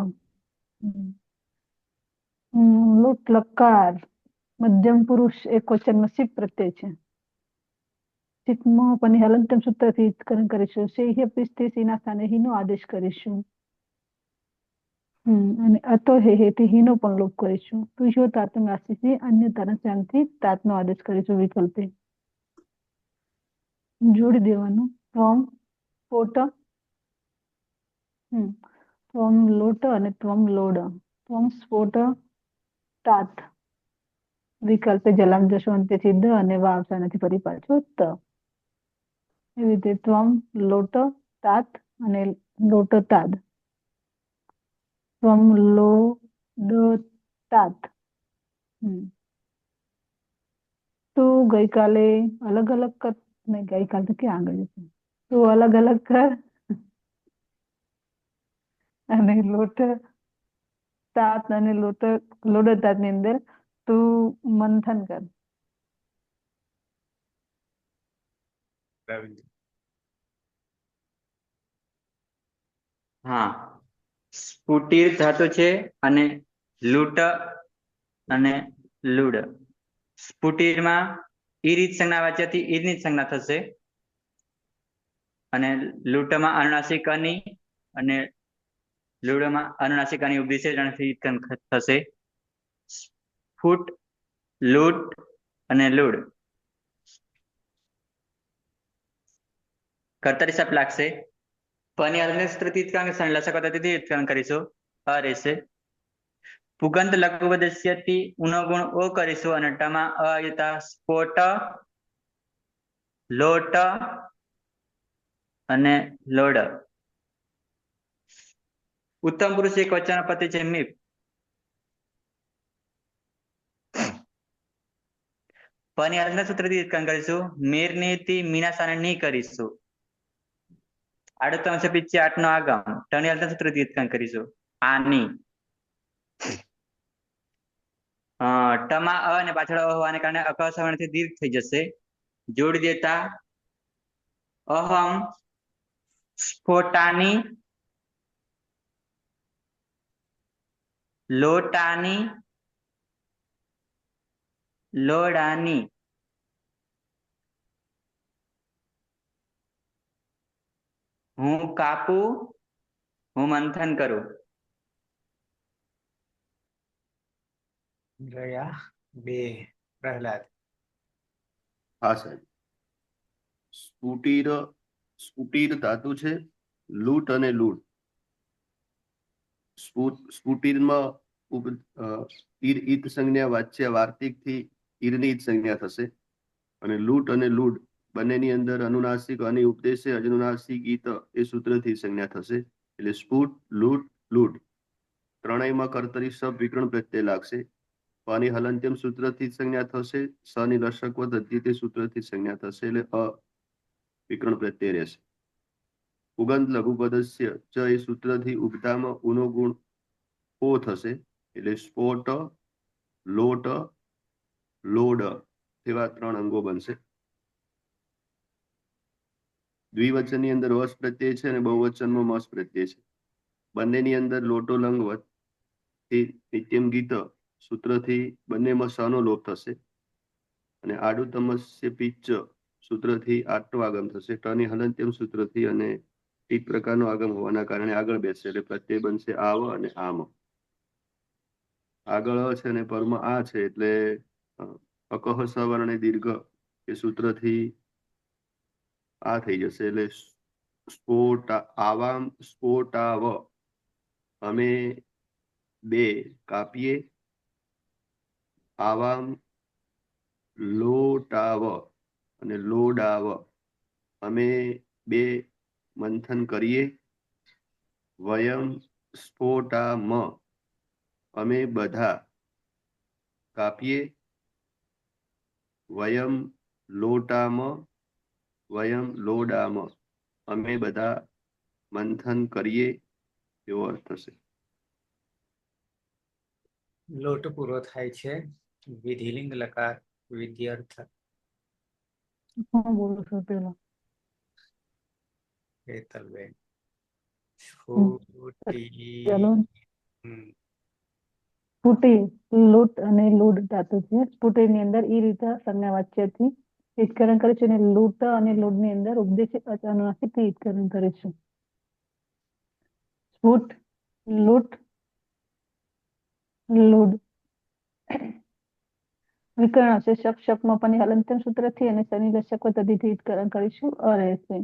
લોટ લકાર મધ્યમ પુરુષ એક વચનમાં સિપ પ્રત્યય છે. સિપમાં પણ હલંતમ સૂત્રથી હિતકરણ કરીશું. સેહ્ય પિસ્તે સીના સ્થાને હીનો આદેશ કરીશું. અને અતો હેથી હીનો પણ લોપ કરીશું. તુજો તાતમ રાશિથી અન્ય તરસ્યામથી તાતનો આદેશ કરીશું વિકલ્પે. જોડી દેવાનું. ત્વમ સ્ફોટ, ત્વમ લોટ અને ત્વમ લોડ. ત્વમ સ્ફોટ તાત. વિકલ્પે જલામ જશો અંત્યથી દ અને વાવસા નથી ફરી પાછો ત. એવી રીતે ત્વમ લોટ તાત અને લોટ તાદ. ત્વમ લોડ તાત. તો ગઈકાલે અલગ અલગ કર નહીં, ગઈકાલ તો ક્યાં આગળ છે. તો અલગ અલગ કર અને લોટ તાત અને લોડ તાત ની અંદર તું મંથન કર. પ્રવીણ. હા. સ્ફુટિર ધાતુ છે અને લૂટ અને લૂડ. સ્ફુટિરમાં ઈરિત સંજ્ઞા વાચ્યથી ઈરની જ સંજ્ઞા થશે અને લૂટમાં અનુનાસિકાની અને લૂડમાં અનુનાસિકાની ઉપદેશથી થશે. ફૂટ, લૂટ અને લૂડ. કર્તરી શબ્દ લાગશે. પની અલંસ્ત્રથી લશક પદ્ધતિથી હિતકરણ કરીશું. અ રહેશે. પુગંત લઘુપદસ્યથી ઉનો ગુણ ઓ કરીશું અને ટમાં અયતા સ્ફોટ, લોટ અને લોડ. ઉત્તમ પુરુષ એક વચન પતિ છે મીપ. પની અલંકાર સૂત્રથી હિતકરણ કરીશું. મીરની થી મીના સ્થાને ની કરીશું. આડું અંશ પીછે 8 નો આગમ ટની હલતા સૂત્રથી ઉત્ક્રાંત કરીશું આની ટમાં અ અને પાછળ અ હોવાને કારણે અક સવર્ણથી દીર્ઘ થઈ જશે જોડી દેતા અહમ સ્ફોટાની લોટાની લોડાની હું કાપું હું મંથન કરું ગયા બે પ્રહલાદ હા સાહેબ. સ્ફુટીર ધાતુ છે લૂંટ અને લૂંટ. સ્ફુટીરમાં ઈર ઈત સંજ્ઞા વાચ્ય વાર્તિક થી ઈરની ઈત સંજ્ઞા થશે અને લૂંટ અને લૂંટ બંનેની અંદર અનુનાસિક અને ઉપદેશે અજનુનાસિક ઈત એ સૂત્રથી સંજ્ઞા થશે એટલે સ્ફુટ લૂંટ લૂંટ ત્રણેયમાં કર્તરી સબ વિકરણ પ્રત્યય લાગશે. પાની હલંત્યમ સૂત્રથી સંજ્ઞા થશે સની લશકવ અદ્વિતીય સૂત્રથી સંજ્ઞા થશે એટલે અ વિકરણ પ્રત્યય રહેશે. ઉગંત લઘુપદસ્ય ચ એ સૂત્રથી ઉગતામાં ઉનો ગુણ ઓ થશે એટલે સ્ફોટ લોટ લોડ એવા 3 અંગો બનશે. દ્વિવચનની અંદર વસ પ્રત્યય છે અને બહુવચનમાં મસ પ્રત્યય છે. બંનેની અંદર લોટો લંગવત નિત્યમ ગીત સૂત્રથી બંનેમાં સનો લોપ થશે અને આડુ તમસ્ય પિચ્ચ સૂત્રથી આટનો આગમ થશે ટની હલંત્યમ સૂત્રથી અને એક પ્રકારનો આગમ હોવાના કારણે આગળ બેસશે એટલે પ્રત્યય બનશે આવ અને આમ. આગળ છે અને પરમાં આ છે એટલે અકહ સવર્ણ દીર્ઘ એ સૂત્રથી આ થઈ જશે એટલે સ્ફોટ આવામ સ્ફોટાવ અમે બે કાપીએ આવામ લોટાવ અને લોડાવ અમે બે મંથન કરીએ વયમ સ્ફોટામ અમે બધા કાપીએ વયમ લોટામ વયમ લોડામ અમે બધા મંથન કરીએ એવો અર્થ થશે. લોટ પૂરો થાય છે વિધિલિંગ લકાર વિદ્યાર્થ હું બોલું છું પેલા હેતલબેન ચલો. હમ. સ્ફુટી લૂંટ અને લૂડ ધાતુ છે. સ્ફુટીની અંદર એ રીતે સંજ્ઞા વાચ્યથી ઈટકરણ કરે છે અને લૂંટ અને લૂડની અંદર ઉપદેશિત અનુનાસિકથી ઈટકરણ કરે છે. સ્ફુટ લૂંટ લૂડ વિકરણ હશે શક પની હલંત્યમ સૂત્રથી અને શનિ લશક તદીથી ઈટકરણ કરીશું અ રહેશે.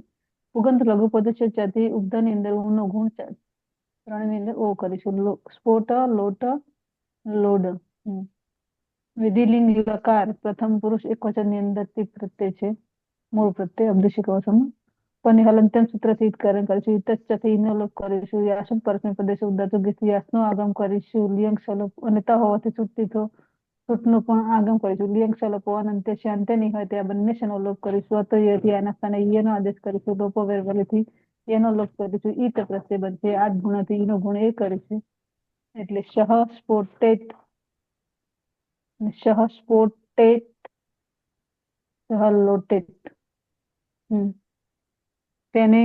ઉગંત લઘુ પદથી ઉગ્ધની અંદર ઊનો ગુણ 3 ની અંદર ઓ કરીશું સ્ફોટ લોટ લોડ. વિધિલિંગ લકાર પ્રથમ પુરુષ એકવચન ની અંદર તી પ્રત્યય છે મૂળ પ્રત્યય અબ્દેશિક અવસરમાં પની હલંત્યમ સૂત્રથી ઈટકરણ કરીશું ઈતચ્ચથી ઈનો લોપ કરીશું યાસમ પરસ્મૈ પ્રદેશ ઉદ્ધાતુ યાસનો આગમ કરીશું લિયંગ સલોપ અને ત હોવાથી છૂટતીથો છૂટનું પણ આગમ કરીશું લિયંગ સલોપો અનંત્ય છે અંત્ય નહીં હોય ત્યાં બંને શનો લોપ કરીશું અતયથી આના સ્થાને ઈયનો આદેશ કરીશું લોપો વેરવલીથી એનો લોપ કરીશું ઈત પ્રત્યય બનશે 8 ગુણથી ઈનો ગુણ એ કરીશું એટલે શહ સ્ફોટેત શહ સ્ફોટેત શહ લોટેત. તેને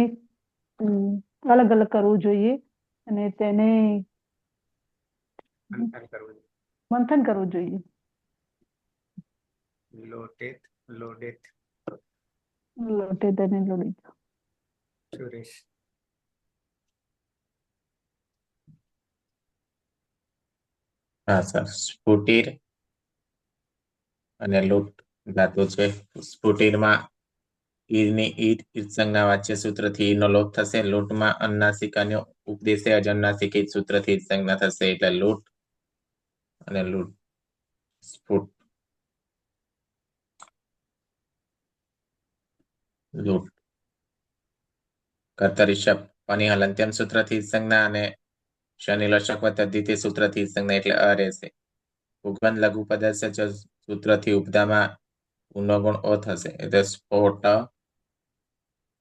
અલગ અલગ કરવું જોઈએ અને તેને મંથન કરવું મંથન કરવું જોઈએ. લોટેત લોડેત લોટેત અને લોડિત. સુરેશ હા સર સ્ફુટીર અને લૂંટ ધાતુ છે. સ્ફુટીરમાં ઈરની ઈટ સંજ્ઞા વાચ્ય સૂત્રથી ઈનો લોપ થશે. લૂંટમાં અનુનાસિક અને ઉપદેશે અજનુનાસિક ઈટ સૂત્રથી સંજ્ઞા થશે એટલે લૂંટ અને લૂંટ સ્ફુટ લૂંટ. કર્તરી શબ્દ પની હલંત્યમ સૂત્રથી સંજ્ઞા અને શનિ લશક તદ્ધિતિ સૂત્રથી સંજ્ઞા એટલે અ રહેશે. ઉગન લઘુ પદસ્ય સૂત્રથી ઉપદામાં ઉનો ગુણ ઓ થશે એટલે સ્ફોટ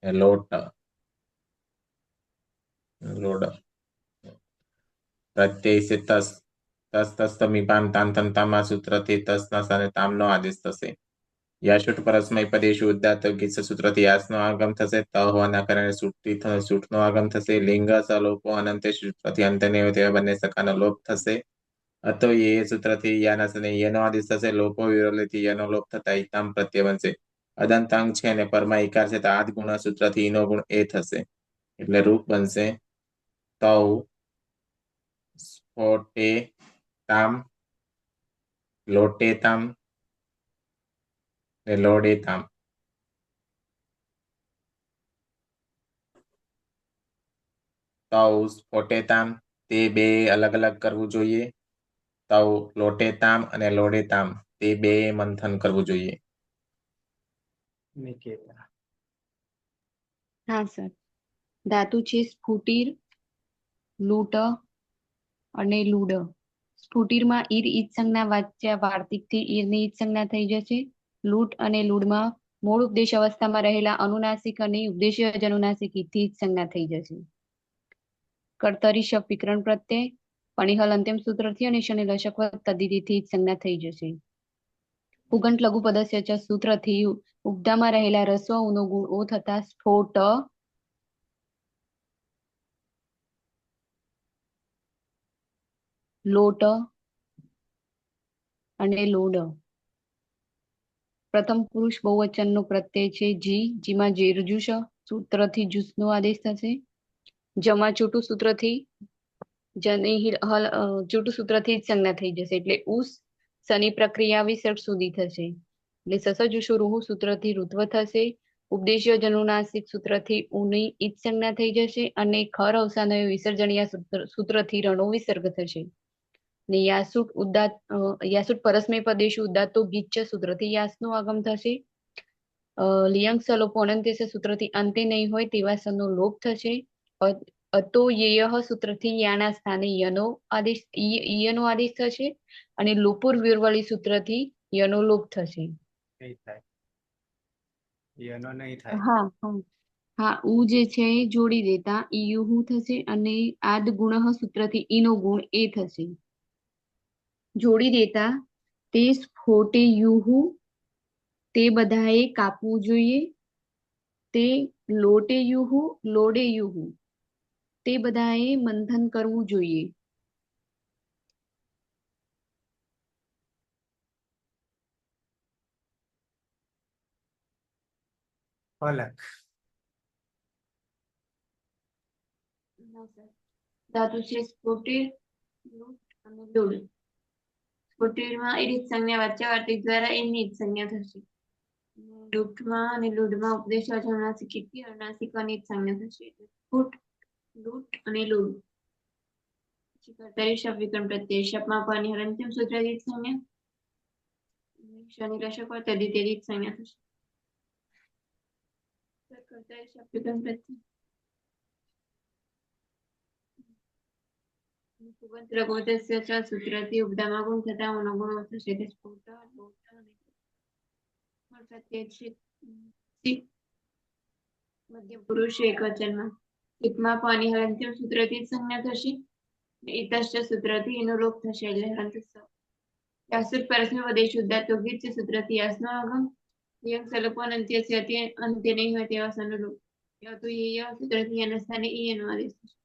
લોટ લોડ પ્રત્યય છે તસ તસ તસ તમી પામ તામ તમ તામા સૂત્રથી તસના સ્થાને તામનો આદેશ થશે. યાશુટ પરસ્મય પદેશુ ઉદાત્ત ગીત સૂત્રથી યાસનો આગમ થશે. ત હોવાના કારણે સૂટનો આગમ થશે. લિંગ સલોપો અનંતે સૂત્રથી અંતે તેવા બંને સકાનો લોપ થશે. અતો એ સૂત્રથી યાના સ્થાને યનો આદેશ થશે. લોપો વિરોધથી યનો લોપ થતા ઇતામ પ્રત્યય બનશે. અદંતાંગ છે અને પરમાં ઇકાર છે તો આદ ગુણ સૂત્રથી ઈનો ગુણ એ થશે. એટલે રૂપ બનશે તૌ સ્ફોટે તામ લોટે તામ ને લોડે તામ. તૌ સ્ફોટે તામ તે બે અલગ અલગ કરવું જોઈએ. તૌ લોટે તામ અને લોડે તામ તે બે મંથન કરવું જોઈએ. નિકેતા હા સર. ધાતુ છે સ્ફુટીર, લૂટ અને લૂડ. સ્ફુટીરમાં ઈર ઈદ સંજ્ઞા વાચ્યા વાર્તિકથી ઈરની ઈદ સંજ્ઞા થઈ જશે. લૂટ અને લૂડમાં મૂળ ઉપદેશ અવસ્થામાં રહેલા અનુનાસિક અને ઉપદેશીય અનુનાસિક ઈદથી ઈદ સંજ્ઞા થઈ જશે. કર્તરી શબ્દ વિકરણ પ્રત્યય પણિહલ અંતિમ સૂત્રથી અને શનિ લશક તદ્દિતિથી ઈદ સંજ્ઞા થઈ જશે. પુગંટ લઘુ પદસ્ય ચ સૂત્રથી ઉપધામાં રહેલા રસ્વ ઉનો ગુણ ઓ થતા સ્ફોટ લોટ અને લોડ. પ્રથમ પુરુષ બહુવચનનો પ્રત્યય છે જી, જીમાં જેરજુષ સૂત્રથી જુસનો આદેશ થશે. જમા ચોટું સૂત્રથી ચોટું સૂત્રથી જ સંજ્ઞા થઈ જશે. એટલે ઉસ શનિ પ્રક્રિયા વિસર્ગ સુધી થશે. એટલે સસજુષુ રૂહુ સૂત્રથી ઋત્વ થશે. ઉપદેશીય જનુનાસિક સૂત્રથી ઉની ઈદ સંજ્ઞા થઈ જશે અને ખર અવસાનય વિસર્જણીય સૂત્રથી રણો વિસર્ગ થશે. ને યાસુટ પરસ્મય પદેશુ ઉદાત્તો ગીચ્છ સૂત્રથી યાસનો આગમ થશે. લિયંગ સલોપો અનંત્ય સૂત્રથી અંતે નહીં હોય તેવા સનો લોપ થશે. અતો યેયઃ સૂત્રથી યાના સ્થાને યનો આદેશ થશે અને લોપુર વિરવળી સૂત્રથી યનો લોપ થશે. નહીં થાય, યનો નહીં થાય. હા હા હા. ઉ જે છે એ જોડી દેતા ઈયુહુ થશે અને આદ ગુણ સૂત્રથી ઈનો ગુણ એ થશે. જોડી દેતા તે સ્ફોટે યુહુ તે બધાએ કાપવું જોઈએ. તે લોટે યુહુ લોડે યુહુ તે બધાએ મંથન કરવું જોઈએ. ફલક ધાતુ છે સ્ફુટીર, લૂટ અને લૂડ. સ્ફુટીરમાં ઈરિત સંજ્ઞા વાચ્યવાર્તિક દ્વારા એની ઈદ સંજ્ઞા થશે. લૂટમાં અને લૂડમાં ઉપદેશ અનુનાસિક ઈદથી અનુનાસિકની ઈદ સંજ્ઞા થશે. ફૂટ, લૂટ અને લૂડ. કર્તરી શબ્દ વિકરણ પ્રત્યય શબ્દમાં પરની અંતિમ સૂત્રથી ઈદ સંજ્ઞા. શનિ લશક તદ્દિતિ ઈદ સંજ્ઞા થશે. કર્તરી શબ્દ વિકરણ પ્રત્યય પુગંત લઘુપદસ્ય ચ સૂત્રથી ઉપધામાં ગુણ થતા અનુગુણો થશે. તે સ્ફુટ, લોટ અને પ્રત્યય છે. મધ્યમ પુરુષ એકવચનમાં એકમાં પાની અંતિમ સૂત્રથી સંજ્ઞા થશે. ઇતશ્ચ સૂત્રથી એનો લોપ થશે. એટલે હંત યાસુર પરસ્મય પદેશુ ઉદાત્તો ગીચ્છ સૂત્રથી યાસનો આગમ. યંગ સલોપો અંત્ય છે અંત્ય નહીં હોય તેવા સનો લોપ. તો ય સૂત્રથી યાના સ્થાને ઈયનો આદેશ થશે.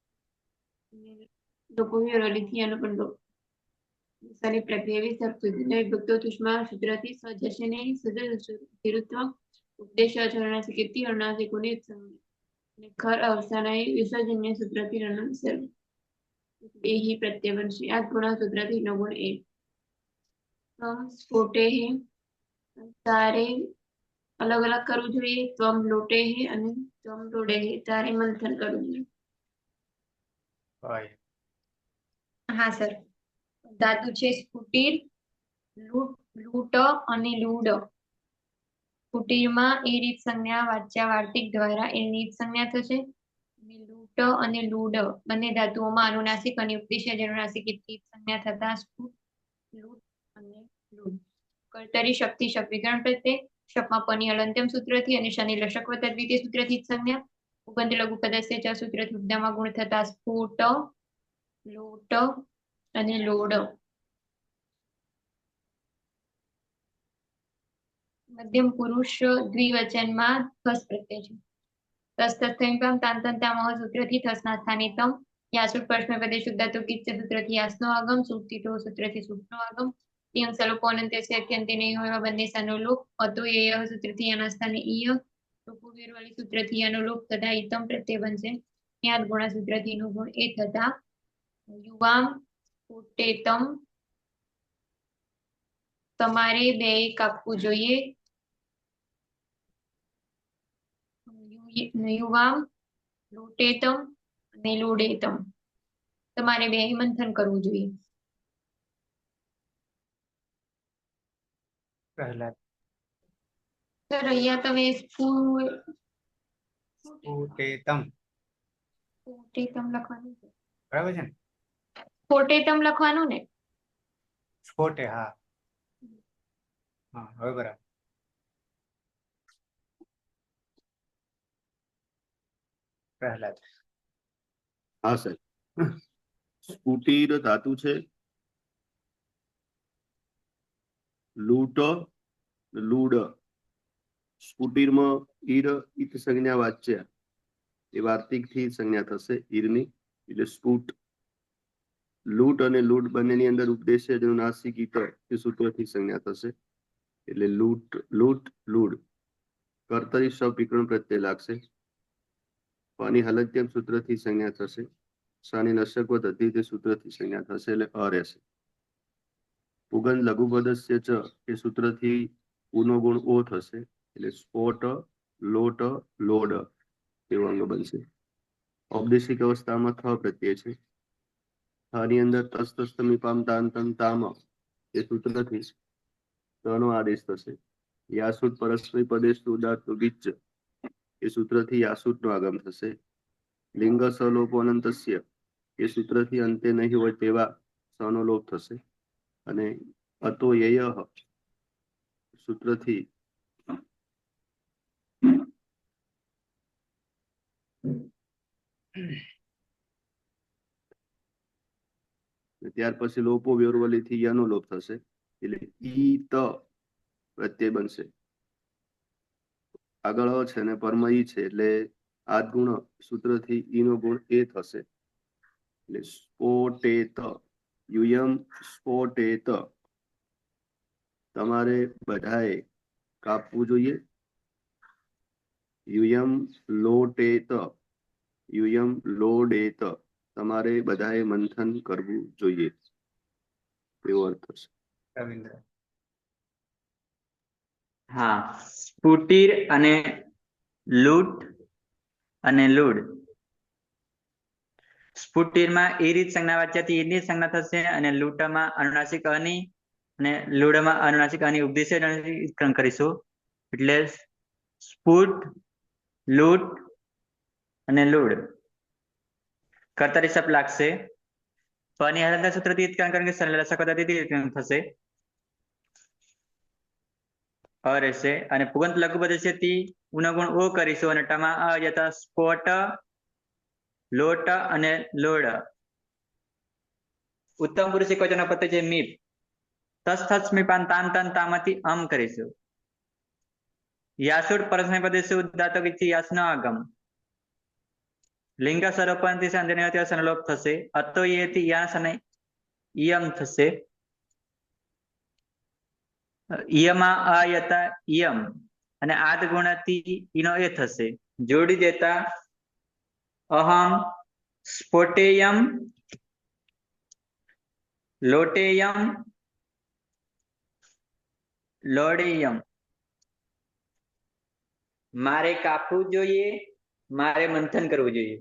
લોકો વિરોધીથી યાનો પણ લોપ. શનિ પ્રક્રિયા વિસર્ગ સુધી વિભક્તો તુષ્મા સૂત્રથી સ્વજશે નહીં વિરુત્વ ઉપદેશ અનુનાસિક ઈદથી અનુનાસિકોની સંજ્ઞા. ખર અવસાનાય વિસર્જન્ય સૂત્રથી રણ વિસર્ગ. એહી પ્રત્યય બનશે. આ ગુણ સૂત્રથી નો ગુણ એ. સ્ફોટે હે તારે અલગ અલગ કરવું જોઈએ. ત્વમ લોટે હે અને ત્વમ લોડે હે તારે મંથન કરવું જોઈએ. હોય હા સર. ધાતુ છે સ્ફુટીર, લૂટ અને લૂડ. સ્ફુટીરમાં એ રીત સંજ્ઞા વાચ્યાવાર્તિક દ્વારા એની ઈદ સંજ્ઞા થશે. લૂટ અને લૂડ બંને ધાતુઓમાં અનુનાસિક અને ઉપદેશ અનુનાસિક ઈદથી સંજ્ઞા થતા સ્ફુટ, લૂટ અને લૂડ. કર્તરી શક્તિ શબ્દ વિકરણ પ્રત્યય શબ્દમાં પની અલંત્યમ સૂત્રથી અને શનિ લશક તદ્વિતીય સૂત્રથી સંજ્ઞા. પુગંત લઘુ પદસ્ય ચ સૂત્રથી ઉપદામાં ગુણ થતા સ્ફોટ, લોટ અને લોડ. મધ્યમ પુરુષ દ્વિવચનમાં થસ પ્રત્યય છે. તસ્તસ્તમિપામ તાંતંતામહ સૂત્રથી થસના સ્થાને તમ. યાસુટ પરસ્મૈપદે શુદ્ધાતો કિચ્ચ સૂત્રથી યાસનો આગમ, સુક્તિતો સૂત્રથી સુખનો આગમ. તિયં સલોપો અનંત્યસ્ય અત્યંતે નહીં હોય એવા બંને સ્થાનો લોપ. અતો યેયઃ સૂત્રથી યાના સ્થાને ઈય. ટોપુવીરવાળી સૂત્રથી યાનો લોપ તથા ઈતમ પ્રત્યય બનશે. યાદ ગુણા સૂત્રથી નો ગુણ એ થતા યુવામ સ્ફુટેતમ. તમારે બે કાપવું જોઈએ. યુવામ લોટેતમ અને લોડેતમ. તમારે બે મંથન કરવું જોઈએ. પ્રહલાદ. સર અહીંયા તમે સ્ફુટેતમ સ્ફુટેતમ લખવાનું છે. બરાબર છે ને? સ્ફોટેતમ લખવાનું ને. સ્ફોટે, હા હા, હવે બરાબર. પ્રહલાદ. હા સાહેબ, સ્ફુટીર ધાતુ છે, લૂટ, લૂડ. સ્ફુટીરમાં ઈર ઈત સંજ્ઞા વાચ્ય એ વાર્તિક થી સંજ્ઞા થશે ઈરની, એટલે સ્ફુટ. લૂટ અને લૂડ બંનેની અંદર ઉપદેશ્ય અનુનાસિક ઈત એ સૂત્રથી સંજ્ઞા થશે, એટલે લૂટ, લૂટ, લૂડ. કર્તરી શબ્દ વિકરણ પ્રત્યય લાગશે. પાની હલત્યમ સૂત્રથી સંજ્ઞા થશે. સાની નશકવત હતી તે સૂત્રથી સંજ્ઞા થશે, એટલે અ રહેશે. પુગંધ લઘુપદસ્ય ચ એ સૂત્રથી ઉનો ગુણ ઓ થશે, એટલે સ્ફોટ, લોટ, લોડ એવો અંગ બનશે. ઔપદેશિક અવસ્થામાં થ પ્રત્યય છે. થની અંદર તસ્તસ્તમિપામ તાંતમ તામ એ સૂત્રથી તનો આદેશ થશે. યાસુટ પરસ્મૈ પદેશુ ઉદાત્ત ગિચ્ચ એ સૂત્રથી યાસુટ નો આગમ થશે. લિંગ સલોપો અનંતસ્ય એ સૂત્રથી અંતે નહીં હોય તેવા સનો લોપ થશે. અને અતો યેયઃ સૂત્રથી ત્યાર પછી લોપો વ્યોરવલીથી યનો લોપ થશે, એટલે ઈ ત પ્રત્યય બનશે. આગળ અ છે ને પરમ ઈ છે, એટલે આદ ગુણ સૂત્રથી ઈ નો ગુણ એ થશે, એટલે સ્ફોટેત, યુયમ સ્ફોટેત. તમારે બધાએ કાપવું જોઈએ. યુયમ લોટેત, યુયમ લોડેત. તમારે બધાએ મંથન કરવું જોઈએ, એવો અર્થ થશે. રવિન્દ્ર. હા, સ્ફુટીર અને લૂટ અને લૂડ. સ્ફુટીરમાં એ રીત સંજ્ઞા વાચ્યથી ઈની સંજ્ઞા થશે, અને લૂટમાં અનુનાસિક અની અને લૂડમાં અનુનાસિક અની ઉપદેશ્ય કરીશું. એટલે સ્ફુટ, લૂટ અને લૂડ. કર્તરી શબ્દ લાગશે. પની હલનતા સૂત્રથી કારણ કે સરળ પદ્ધતિથી થશે, અ રહેશે. અને પુગંત લઘુ પદ્ધતિથી ઉનગુણ ઓ કરીશું, અને ટમાં અ જતા સ્ફોટ, લોટ અને લોડ. ઉત્તમ પુરુષ એકવચન પદ્ધતિ છે મીપ. તસ થસ મીપાન તાન તન તામાંથી અમ કરીશું. યાસુટ પરસ્મૈ પદેશુ ઉદાત્ત ગિચ્ચ યાસનો આગમ. લિંગ સરોપણથી સંધિ સનલોપ થશે. અતો યેથી યાસ અને ઈયમ થશે. ઈયમાં અયતા ઈયમ અને આદ ગુણથી ઈનો એ થશે. જોડી દેતા અહમ સ્ફોટેયમ, લોટેયમ, લોડેયમ. મારે કાપવું જોઈએ, મારે મંથન કરવું જોઈએ.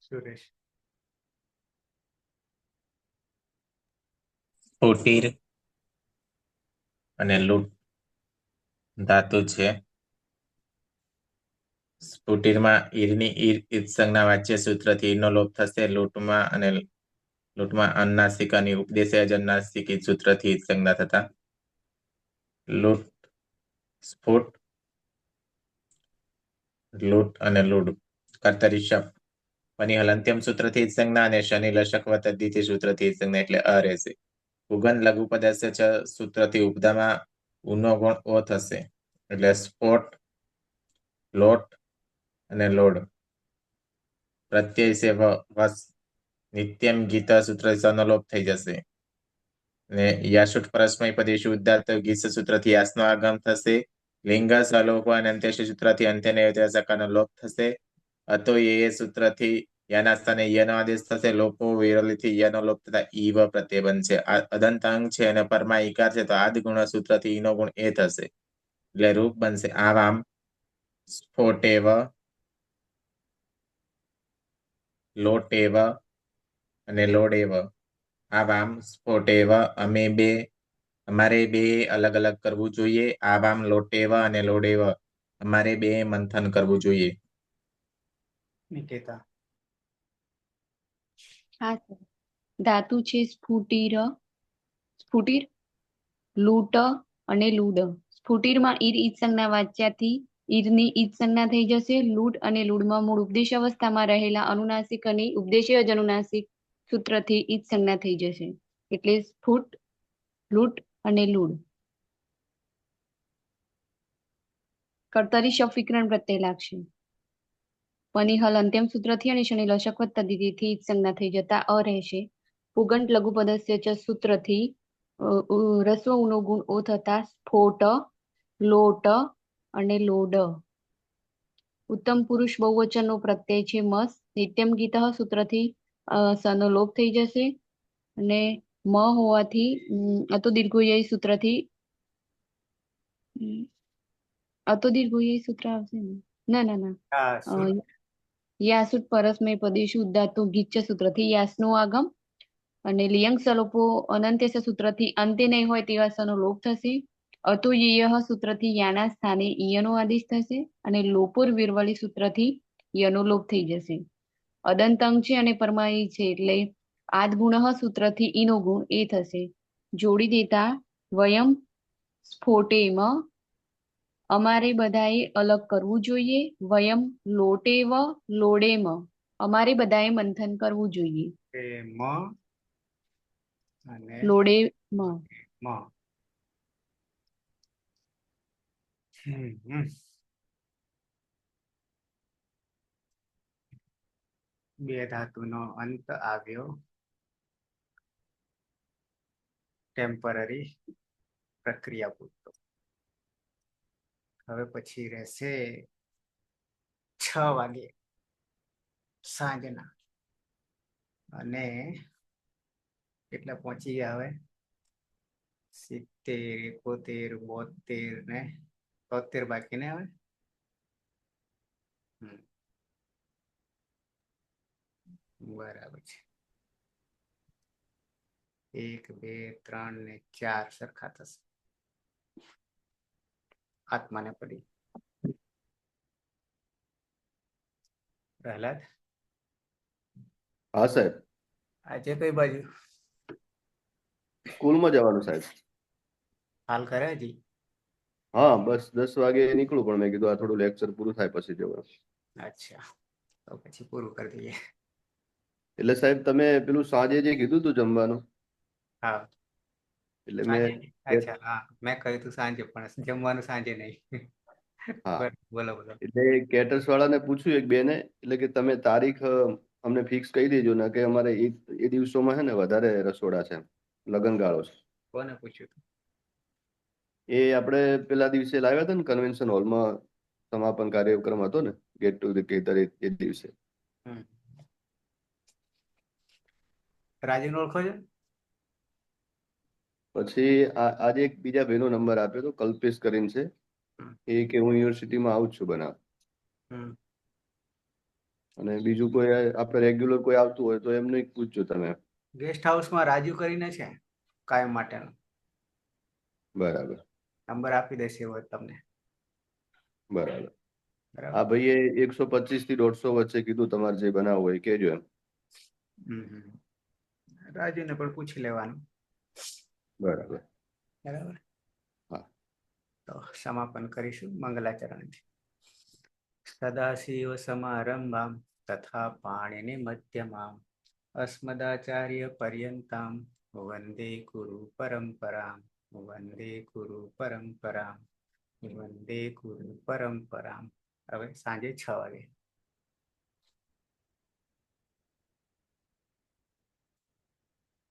સુરેશ. સ્ફુટીર અને લૂટ ધાતુ છે. સ્ફુટીરમાં ઈરની ઈર ઈત સંજ્ઞા વાચ્ય સૂત્રથી ઈરનો લોપ થશે. લૂટમાં અનુનાસિક અને ઉપદેશય અનુનાસિક ઈત સૂત્રથી ઈત સંજ્ઞા થતા લૂંટ, સ્ફોટ, લૂંટ અને લૂડ. કર્તરી શબ્દ. પની હલ અંત્યમ સૂત્રથી જ સંજ્ઞા અને શનિ લશક વત્તા દ્વિતીય સૂત્રથી જ સંજ્ઞા એટલે અ રહેશે. ઉગન લઘુ પદસ્ય ચ સૂત્રથી ઉપધામાં ઉનો ગુણ ઓ થશે એટલે સ્ફોટ, લોટ અને લોડ. પ્રત્યય સે વસ. નિત્યમ ગીતા સૂત્ર સનલોપ થઈ જશે અને યાશુટ પરસ્મય પદેશુ ઉદ્દાત ગીત સૂત્રથી યાસનો આગમ થશે. લિંગ સલોપ અને અંત્યશ સૂત્રથી અંત્યને સકાનો લોપ થશે. અતો એ સૂત્રથી યાના સ્થાને યનો આદેશ થશે. લોપો વિરલીથી યનો લોપ થતા ઈવ પ્રત્યય બનશે. આ અદંત અંગ છે અને પરમાં ઈકાર છે તો આદ ગુણ સૂત્રથી ઈનો ગુણ એ થશે એટલે રૂપ બનશે આવામ સ્ફોટેવ, લોટેવ અને લોડેવ. આવામ સ્ફોટેવ અમારે બે અલગ અલગ કરવું જોઈએ. આવામ લોટેવ અને લોડેવ અમારે બે મંથન કરવું જોઈએ. નિકેતા. હા સર. ધાતુ છે સ્ફુટીર, સ્ફુટીર, લૂટ અને લૂડ. સ્ફુટીરમાં ઈર ઈદ સંજ્ઞા વાચ્યાથી ઈરની ઈદ સંજ્ઞા થઈ જશે. લૂટ અને લૂડમાં મૂળ ઉપદેશ અવસ્થામાં રહેલા અનુનાસિક અને ઉપદેશીય જ અનુનાસિક સૂત્રથી ઈદ સંજ્ઞા થઈ જશે એટલે સ્ફુટ, લૂટ અને લૂડ. કર્તરી શબ્દ વિકરણ પ્રત્યય લાગશે. પની હલ અંત્યમ સૂત્રથી અને શનિ લશક વત્તા દ્વિતીયથી ઈદ સંજ્ઞા થઈ જતા અ રહેશે. પુગંટ લઘુ પદસ્ય ચ સૂત્રથી રસ્વ ઉનો ગુણ ઓ થતા સ્ફોટ, લોટ અને લોડ. ઉત્તમ પુરુષ બહુવચનનો પ્રત્યય છે મસ. નિત્યમ ગીત સૂત્રથી સનો લોપ થઈ જશે અને મ હોવાથી અતો દીર્ઘોય સૂત્રથી અતો દીર્ઘોય સૂત્ર આવશે ને? ના ના ના. યાસુટ પરસ્મય પદેશુ ઉદ્દાતો ગીચ સૂત્રથી યાસનો આગમ અને લિયંગ સલોપો અનંત્ય સૂત્રથી અંતે નહીં હોય તેવા સનો લોપ થશે. અતો યહ સૂત્રથી યાના સ્થાને ઈયનો આદેશ થશે અને લોપોર વિરવળી સૂત્રથી યનો લોપ થઈ જશે. અદંતંગ છે અને પરમાયી છે એટલે આદ ગુણ સૂત્રથી ઈનો ગુણ એ થશે. જોડી દેતા વયમ સ્ફોટેમ અમારે બધાએ અલગ કરવું જોઈએ. વયમ લોટેવ લોડેમ અમારે બધાએ મંથન કરવું જોઈએ. મ અને લોડેમ. મ. હમ. બે ધાતુનો અંત આવ્યો. ટેમ્પરરી પ્રક્રિયા પૂરતો. હવે પછી રહેશે 6 વાગે સાંજના અને કેટલા પહોંચી ગયા હવે 70, 71, 72 ને 73 બાકી ને હવે. બરાબર છે. 1, 2, 3 ને 4 સરખા થશે. આત્માને પડી. પ્રહલાદ હા સાહેબ. આજે કઈ બાજુ સ્કૂલમાં જવાનું સાહેબ. હાલ કરે હજી? હા બસ 10 વાગે નીકળું પણ મેં કીધું આ થોડું લેક્ચર પૂરું થાય પછી જવાનું. અચ્છા તો પછી પૂરું કરી દઈએ. એટલે સાહેબ તમે પેલું સાંજે જે કીધું તું જમવાનું હા એટલે સાંજે. મેં અચ્છા હા મેં કહ્યું તું સાંજે પણ જમવાનું સાંજે નહીં. હા બોલો બોલો. એટલે કેટર્સ વાળાને પૂછ્યું એક બેને એટલે કે તમે તારીખ અમને ફિક્સ કહી દેજો ને કે અમારે એ દિવસોમાં છે ને વધારે રસોડા છે લગનગાળો છે. કોને પૂછ્યું તું? એ આપણે પેલા દિવસે લાવ્યા હતા ને કન્વેન્શન હોલમાં સમાપન કાર્યક્રમ હતો ને ગેટ ટુગેધર એ દિવસે. રાજુને ઓળખો છો? પછી આજે એક બીજા ભાઈનો નંબર આપ્યો હતો કલ્પેશ કરીને છે એ કે હું યુનિવર્સિટીમાં આવું જ છું બનાવ. અને બીજું કોઈ આપણે રેગ્યુલર કોઈ આવતું હોય તો એમને પૂછજો તમે. ગેસ્ટ હાઉસમાં રાજુ કરીને છે કાયમ માટેનો. બરાબર. નંબર આપી દેશે એવો તમને. બરાબર. બરાબર. આ ભાઈએ 125 થી 150 વચ્ચે કીધું તમારે જે બનાવવું હોય કેજો એમ. રાજુને પણ પૂછી લેવાનું. બરાબર. બરાબર. હા. તો સમાપન કરીશું મંગલાચરણથી. સદાશિવ સમારંભામ તથા પાણીની મધ્યમામ અસ્મદાચાર્ય પર્યંતામ વંદે ગુરુ પરંપરામ વંદે ગુરુ પરંપરામ વંદે ગુરુ પરંપરામ. હવે સાંજે 6 વાગે